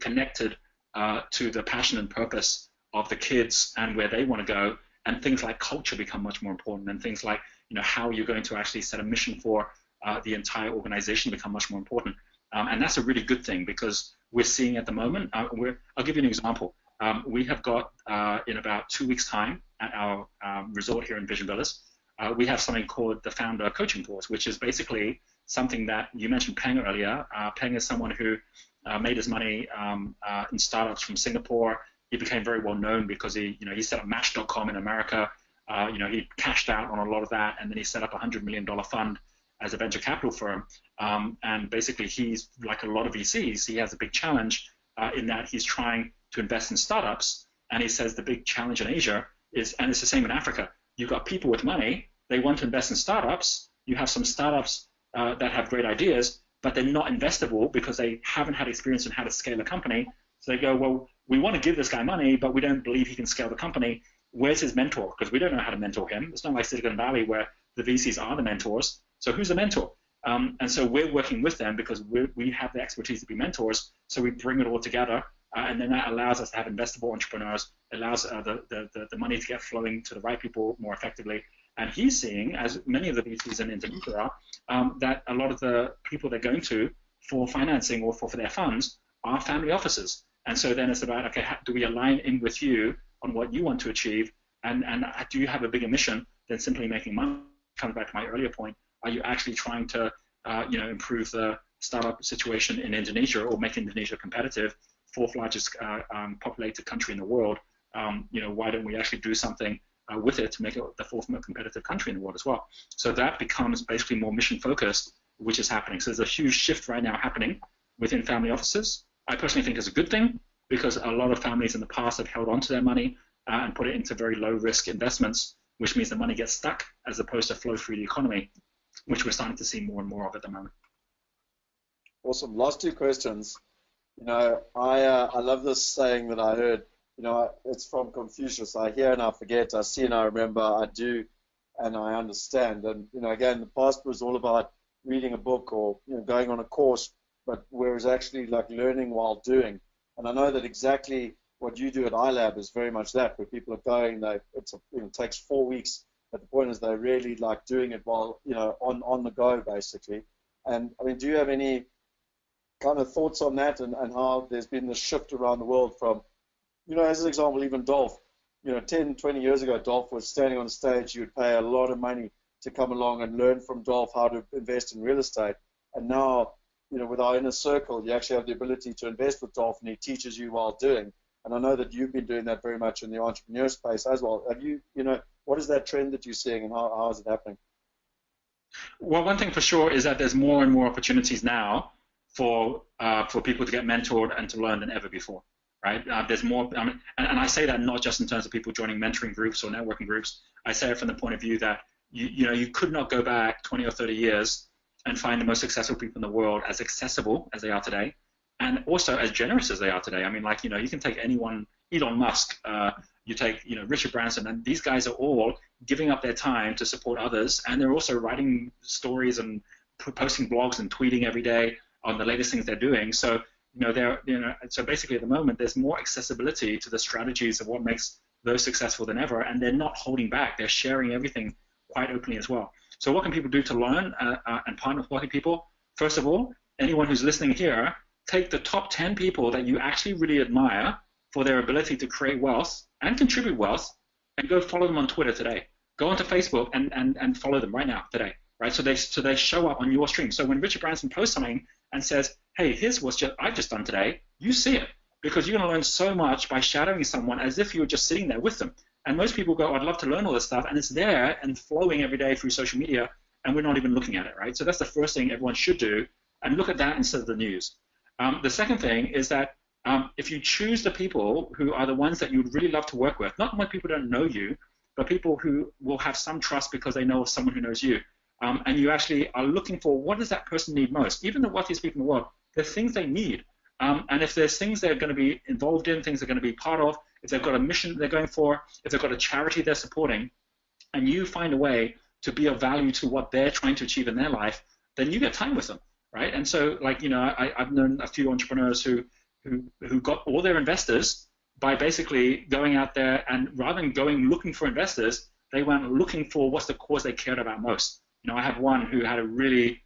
connected to the passion and purpose of the kids and where they want to go. And things like culture become much more important, and things like how you're going to actually set a mission for the entire organization become much more important. And that's a really good thing because we're seeing at the moment, I'll give you an example. We have got, in about 2 weeks' time at our resort here in Vision Villas, we have something called the Founder Coaching Course, which is basically something that you mentioned Peng earlier. Peng is someone who made his money in startups from Singapore. He became very well known because he set up Match.com in America. He cashed out on a lot of that, and then he set up a $100 million fund as a venture capital firm. And basically, he's like a lot of VCs. He has a big challenge in that he's trying to invest in startups. And he says the big challenge in Asia is, and it's the same in Africa, you've got people with money, they want to invest in startups. You have some startups that have great ideas, but they're not investable because they haven't had experience in how to scale a company. So they go, well, we want to give this guy money, but we don't believe he can scale the company. Where's his mentor? Because we don't know how to mentor him. It's not like Silicon Valley where the VCs are the mentors. So who's the mentor? And so we're working with them because we have the expertise to be mentors. So we bring it all together, and then that allows us to have investable entrepreneurs. It allows the money to get flowing to the right people more effectively. And he's seeing, as many of the VCs in Indonesia are, that a lot of the people they're going to for financing or for their funds are family offices. And so then it's about, okay, do we align in with you on what you want to achieve? And do you have a bigger mission than simply making money? Comes back to my earlier point. Are you actually trying to, improve the startup situation in Indonesia or make Indonesia competitive, fourth largest populated country in the world? Why don't we actually do something with it to make it the fourth most competitive country in the world as well? So that becomes basically more mission focused, which is happening. So there's a huge shift right now happening within family offices. I personally think it's a good thing because a lot of families in the past have held on to their money and put it into very low risk investments, which means the money gets stuck as opposed to flow through the economy, which we're starting to see more and more of at the moment. Awesome. Last two questions. I love this saying that I heard. It's from Confucius. I hear and I forget. I see and I remember. I do and I understand. And again, the past was all about reading a book or going on a course, but whereas actually like learning while doing. And I know that exactly what you do at iLab is very much that, where people are going. It takes 4 weeks. But the point is they're really like doing it while on the go basically. And I mean, do you have any kind of thoughts on that and how there's been this shift around the world from, as an example, even Dolph, 10, 20 years ago, Dolph was standing on stage. You would pay a lot of money to come along and learn from Dolph how to invest in real estate. And now, with our inner circle, you actually have the ability to invest with Dolph and he teaches you while doing. And I know that you've been doing that very much in the entrepreneur space as well. Have you, what is that trend that you're seeing, and how is it happening? Well, one thing for sure is that there's more and more opportunities now for people to get mentored and to learn than ever before, right? There's more, and I say that not just in terms of people joining mentoring groups or networking groups. I say it from the point of view that you could not go back 20 or 30 years and find the most successful people in the world as accessible as they are today, and also as generous as they are today. I mean, like, you can take anyone, Elon Musk, you take, Richard Branson, and these guys are all giving up their time to support others, and they're also writing stories and posting blogs and tweeting every day on the latest things they're doing. So, so basically at the moment, there's more accessibility to the strategies of what makes those successful than ever, and they're not holding back. They're sharing everything quite openly as well. So what can people do to learn and partner with wealthy people? First of all, anyone who's listening here, take the top 10 people that you actually really admire for their ability to create wealth and contribute wealth, and go follow them on Twitter today. Go onto Facebook and follow them right now, today, right? So they show up on your stream. So when Richard Branson posts something and says, hey, here's what I've just done today, you see it, because you're going to learn so much by shadowing someone as if you were just sitting there with them. And most people go, I'd love to learn all this stuff, and it's there and flowing every day through social media, and we're not even looking at it, right? So that's the first thing everyone should do, and look at that instead of the news. The second thing is that if you choose the people who are the ones that you'd really love to work with, not when people don't know you, but people who will have some trust because they know of someone who knows you, and you actually are looking for what does that person need most. Even the wealthiest people in the world, there's things they need. And if there's things they're going to be involved in, things they're going to be part of, if they've got a mission they're going for, if they've got a charity they're supporting, and you find a way to be of value to what they're trying to achieve in their life, then you get time with them, right? And so, like, I've known a few entrepreneurs who got all their investors by basically going out there, and rather than going looking for investors, they went looking for what's the cause they cared about most. I have one who had a really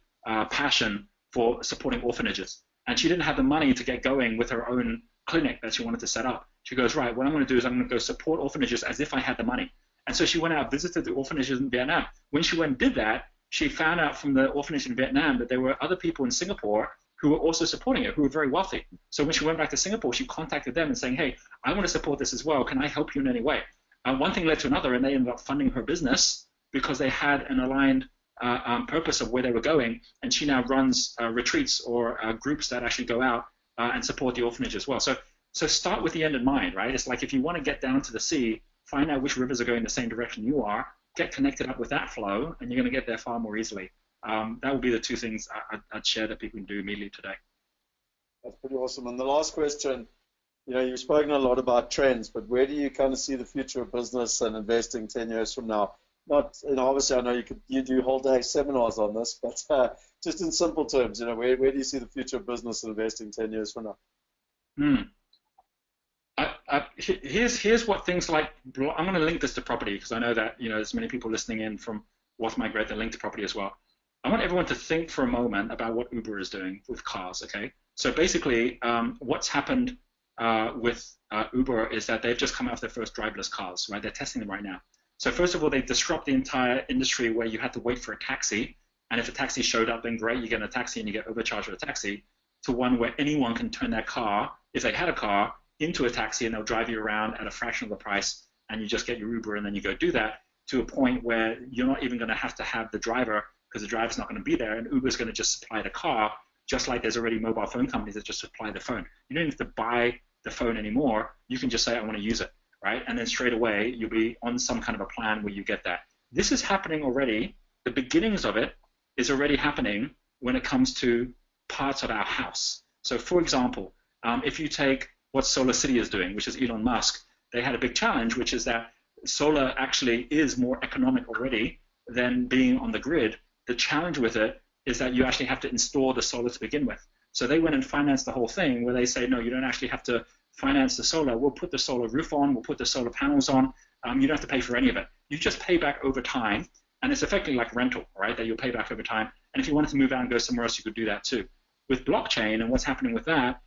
passion for supporting orphanages, and she didn't have the money to get going with her own clinic that she wanted to set up. She goes, right, what I'm going to do is I'm going to go support orphanages as if I had the money. And so she went out, visited the orphanages in Vietnam. When she went and did that, she found out from the orphanage in Vietnam that there were other people in Singapore who were also supporting it, who were very wealthy. So when she went back to Singapore, she contacted them and saying, hey, I want to support this as well. Can I help you in any way? One thing led to another, and they ended up funding her business because they had an aligned purpose of where they were going. And she now runs retreats or groups that actually go out and support the orphanage as well. So start with the end in mind, right? It's like if you want to get down to the sea, find out which rivers are going the same direction you are, get connected up with that flow, and you're going to get there far more easily. That would be the two things I'd share that people can do immediately today. That's pretty awesome. And the last question, you've spoken a lot about trends, but where do you kind of see the future of business and investing 10 years from now? Not, obviously I know you do whole day seminars on this, but just in simple terms, where do you see the future of business and investing 10 years from now? Here's what things like, I'm going to link this to property because I know that, there's many people listening in from Wealth Migrate that link to property as well. I want everyone to think for a moment about what Uber is doing with cars, okay? So basically, what's happened with Uber is that they've just come out with their first driverless cars, right? They're testing them right now. So first of all, they disrupt the entire industry where you had to wait for a taxi, and if a taxi showed up, then great, you get a taxi and you get overcharged for a taxi, to one where anyone can turn their car, if they had a car, into a taxi and they'll drive you around at a fraction of the price, and you just get your Uber and then you go do that, to a point where you're not even going to have the driver, because the driver's not going to be there, and Uber's going to just supply the car, just like there's already mobile phone companies that just supply the phone. You don't have to buy the phone anymore. You can just say, I want to use it, right? And then straight away, you'll be on some kind of a plan where you get that. This is happening already. The beginnings of it is already happening when it comes to parts of our house. So for example, if you take what Solar City is doing, which is Elon Musk, they had a big challenge, which is that solar actually is more economic already than being on the grid. The challenge with it is that you actually have to install the solar to begin with. So they went and financed the whole thing where they say, no, you don't actually have to finance the solar. We'll put the solar roof on. We'll put the solar panels on. You don't have to pay for any of it. You just pay back over time. And it's effectively like rental, right, that you'll pay back over time. And if you wanted to move out and go somewhere else, you could do that too. With blockchain and what's happening with that,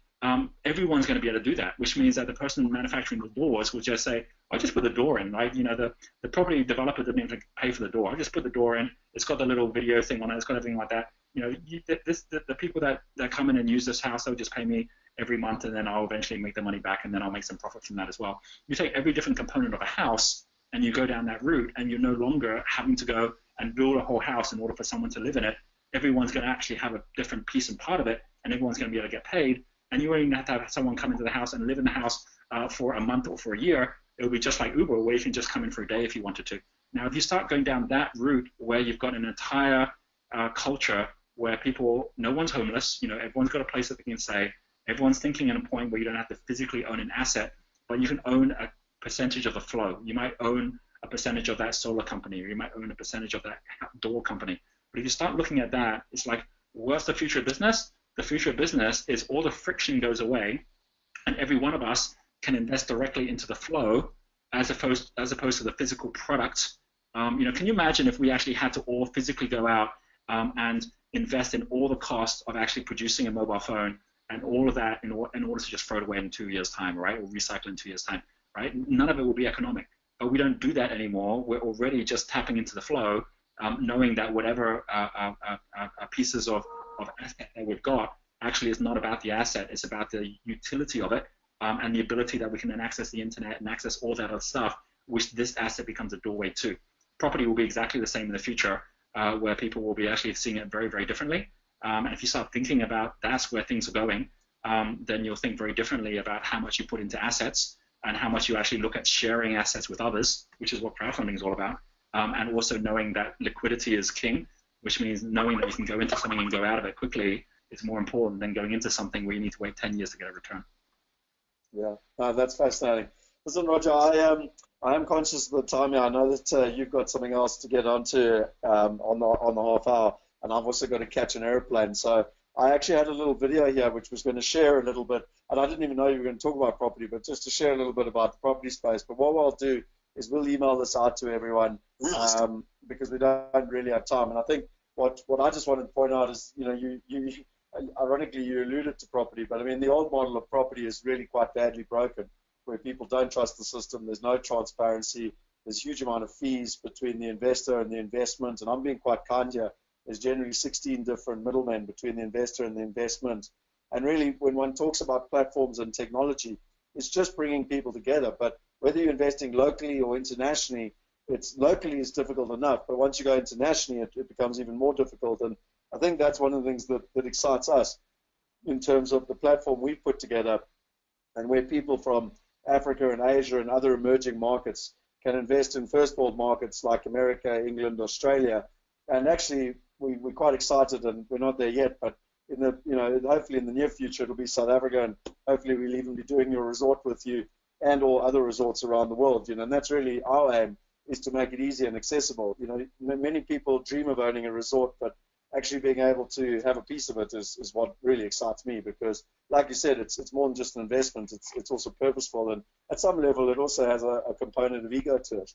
everyone's going to be able to do that, which means that the person manufacturing the doors will just say, I'll just put the door in, right? The property developer didn't even pay for the door. I'll just put the door in. It's got the little video thing on it. It's got everything like that. The people that come in and use this house, they'll just pay me every month, and then I'll eventually make the money back, and then I'll make some profit from that as well. You take every different component of a house, and you go down that route, and you're no longer having to go and build a whole house in order for someone to live in it. Everyone's going to actually have a different piece and part of it, and everyone's going to be able to get paid. And you won't even have to have someone come into the house and live in the house for a month or for a year. It'll be just like Uber, where you can just come in for a day if you wanted to. Now, if you start going down that route where you've got an entire culture where no one's homeless, everyone's got a place that they can stay, everyone's thinking at a point where you don't have to physically own an asset, but you can own a percentage of the flow. You might own a percentage of that solar company, or you might own a percentage of that door company. But if you start looking at that, it's like, what's the future of business? The future of business is all the friction goes away, and every one of us can invest directly into the flow as opposed to the physical product. Can you imagine if we actually had to all physically go out and invest in all the costs of actually producing a mobile phone and all of that in order to just throw it away in 2 years' time, right? Or recycle in 2 years' time, right? None of it will be economic. But we don't do that anymore. We're already just tapping into the flow, knowing that whatever pieces of asset that we've got actually is not about the asset, it's about the utility of it, and the ability that we can then access the internet and access all that other stuff, which this asset becomes a doorway to. Property will be exactly the same in the future, where people will be actually seeing it very, very differently. And if you start thinking about that's where things are going, then you'll think very differently about how much you put into assets and how much you actually look at sharing assets with others, which is what crowdfunding is all about, and also knowing that liquidity is king, which means knowing that you can go into something and go out of it quickly is more important than going into something where you need to wait 10 years to get a return. Yeah, that's fascinating. Listen, Roger, I am conscious of the time here. I know that you've got something else to get onto on the half hour, and I've also got to catch an airplane. So I actually had a little video here which was going to share a little bit, and I didn't even know you were going to talk about property, but just to share a little bit about the property space. But what I'll do is we'll email this out to everyone because we don't really have time. And I think what I just wanted to point out is, you ironically, you alluded to property, but I mean, the old model of property is really quite badly broken, where people don't trust the system. There's no transparency. There's a huge amount of fees between the investor and the investment. And I'm being quite kind here. There's generally 16 different middlemen between the investor and the investment. And really, when one talks about platforms and technology, it's just bringing people together. But whether you're investing locally or internationally, locally is difficult enough. But once you go internationally, it becomes even more difficult. And I think that's one of the things that excites us in terms of the platform we've put together, and where people from Africa and Asia and other emerging markets can invest in first world markets like America, England, Australia. And actually, we're quite excited, and we're not there yet, but hopefully in the near future it'll be South Africa, and hopefully we'll even be doing your resort with you and or other resorts around the world. And that's really our aim, is to make it easy and accessible. Many people dream of owning a resort, but actually being able to have a piece of it is what really excites me, because like you said, it's more than just an investment. It's also purposeful, and at some level it also has a component of ego to it.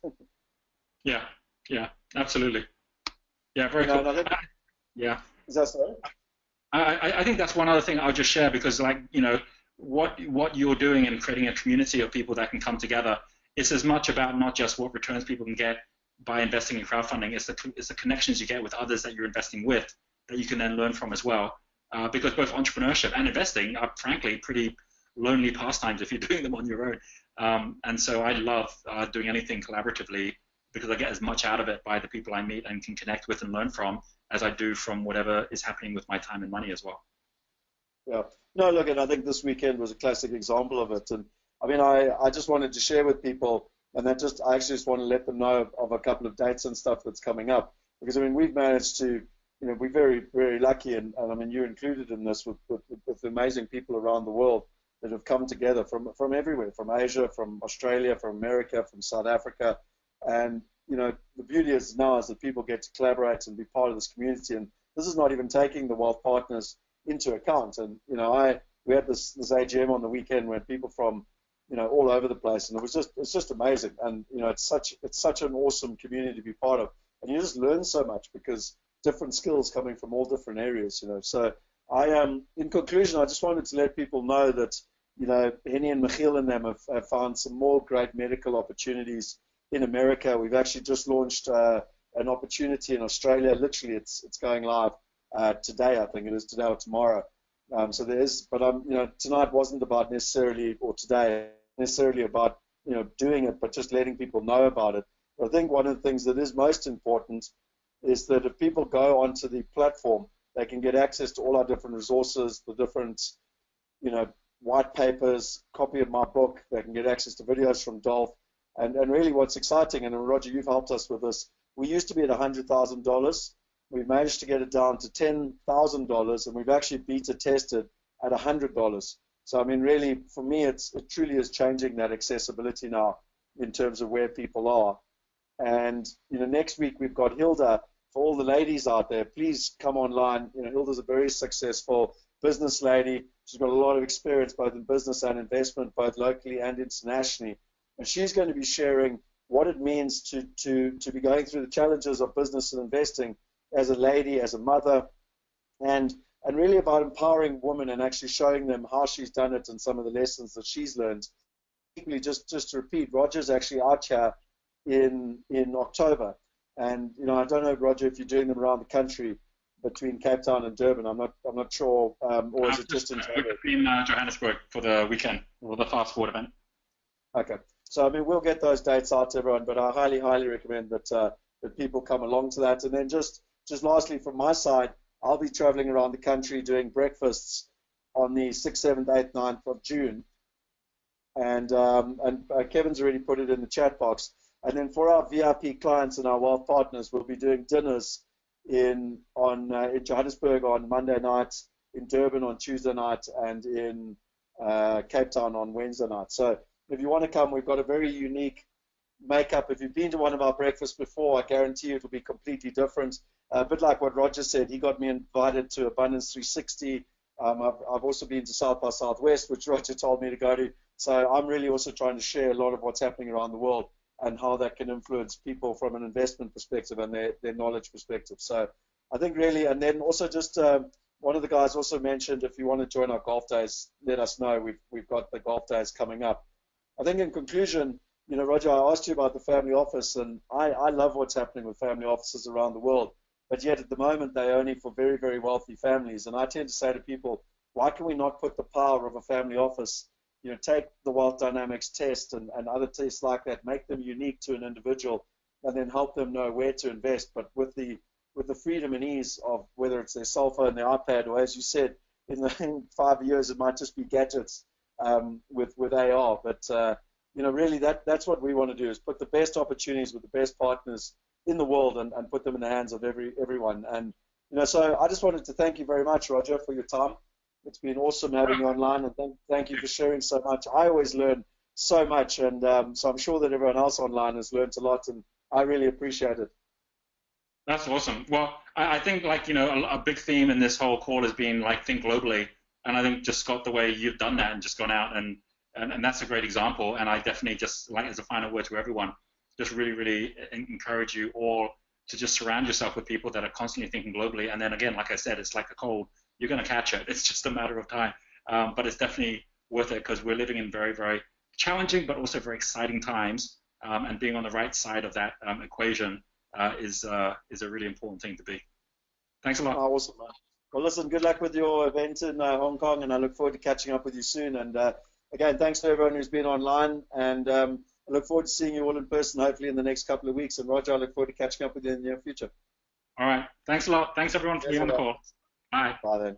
Yeah, absolutely. Yeah, very cool. Yeah. Is that so? I think that's one other thing I'll just share, because what you're doing and creating a community of people that can come together is as much about not just what returns people can get by investing in crowdfunding. It's the connections you get with others that you're investing with that you can then learn from as well. Because both entrepreneurship and investing are frankly pretty lonely pastimes if you're doing them on your own. And so I love doing anything collaboratively, because I get as much out of it by the people I meet and can connect with and learn from as I do from whatever is happening with my time and money as well. Yeah. No, look, and I think this weekend was a classic example of it. And I mean, I just wanted to share with people, and I actually just want to let them know of a couple of dates and stuff that's coming up. Because I mean, we've managed to, we're very, very lucky, and I mean, you're included in this with amazing people around the world that have come together from everywhere, from Asia, from Australia, from America, from South Africa. And the beauty is now is that people get to collaborate and be part of this community. And this is not even taking the wealth partners into account. And we had this AGM on the weekend where people from all over the place, and it's just amazing. And it's such an awesome community to be part of, and you just learn so much because different skills coming from all different areas. So In conclusion, I just wanted to let people know that, Henny and Michiel and them have found some more great medical opportunities in America. We've actually just launched an opportunity in Australia. Literally, it's going live today. I think it is today or tomorrow. So there is, but tonight wasn't about necessarily, or today necessarily about doing it, but just letting people know about it. But I think one of the things that is most important is that if people go onto the platform, they can get access to all our different resources, the different, white papers, copy of my book. They can get access to videos from Dolph. And really what's exciting, and Roger, you've helped us with this, we used to be at $100,000. We've managed to get it down to $10,000, and we've actually beta tested at $100. So, I mean, really, for me, it truly is changing that accessibility now in terms of where people are. And, next week we've got Hilda. For all the ladies out there, please come online. Hilda's a very successful business lady. She's got a lot of experience both in business and investment, both locally and internationally. And she's going to be sharing what it means to be going through the challenges of business and investing as a lady, as a mother, and really about empowering women and actually showing them how she's done it and some of the lessons that she's learned. Equally, just to repeat, Roger's actually out here in October. And I don't know, Roger, if you're doing them around the country between Cape Town and Durban. I'm not sure, or is it just in Johannesburg for the weekend, or the fast forward event. Okay, so I mean we'll get those dates out to everyone, but I highly recommend that people come along to that. And then just lastly, from my side, I'll be traveling around the country doing breakfasts on the 6th, 7th, 8th, 9th of June. And Kevin's already put it in the chat box. And then for our VIP clients and our wealth partners, we'll be doing dinners in Johannesburg on Monday night, in Durban on Tuesday night, and in Cape Town on Wednesday night. So if you want to come, we've got a very unique makeup. If you've been to one of our breakfasts before, I guarantee you it'll be completely different. A bit like what Roger said, he got me invited to Abundance 360. I've also been to South by Southwest, which Roger told me to go to. So I'm really also trying to share a lot of what's happening around the world and how that can influence people from an investment perspective and their knowledge perspective. So I think really, and then also just one of the guys also mentioned, if you want to join our golf days, let us know. We've got the golf days coming up. I think in conclusion, Roger, I asked you about the family office, and I love what's happening with family offices around the world. But yet at the moment, they're only for very, very wealthy families. And I tend to say to people, why can we not put the power of a family office, take the wealth dynamics test and other tests like that, make them unique to an individual, and then help them know where to invest, but with the freedom and ease of whether it's their cell phone, their iPad, or as you said, in 5 years, it might just be gadgets with AR. But, really that's what we want to do, is put the best opportunities with the best partners in the world and put them in the hands of everyone. And, so I just wanted to thank you very much, Roger, for your time. It's been awesome having you online, and thank you for sharing so much. I always learn so much, and so I'm sure that everyone else online has learned a lot, and I really appreciate it. That's awesome. Well, I think a big theme in this whole call has been think globally, and I think just Scott, the way you've done that and just gone out and that's a great example. And I definitely just as a final word to everyone, just really encourage you all to just surround yourself with people that are constantly thinking globally. And then again, like I said, it's like a cold. You're going to catch it. It's just a matter of time. But it's definitely worth it because we're living in very, very challenging but also very exciting times. And being on the right side of that equation is a really important thing to be. Thanks a lot. Oh, awesome, man. Well, listen, good luck with your event in Hong Kong, and I look forward to catching up with you soon. And again, thanks to everyone who's been online. And I look forward to seeing you all in person, hopefully in the next couple of weeks. And Roger, I look forward to catching up with you in the near future. All right. Thanks a lot. Thanks, everyone, for being on the call. Bye. Bye then.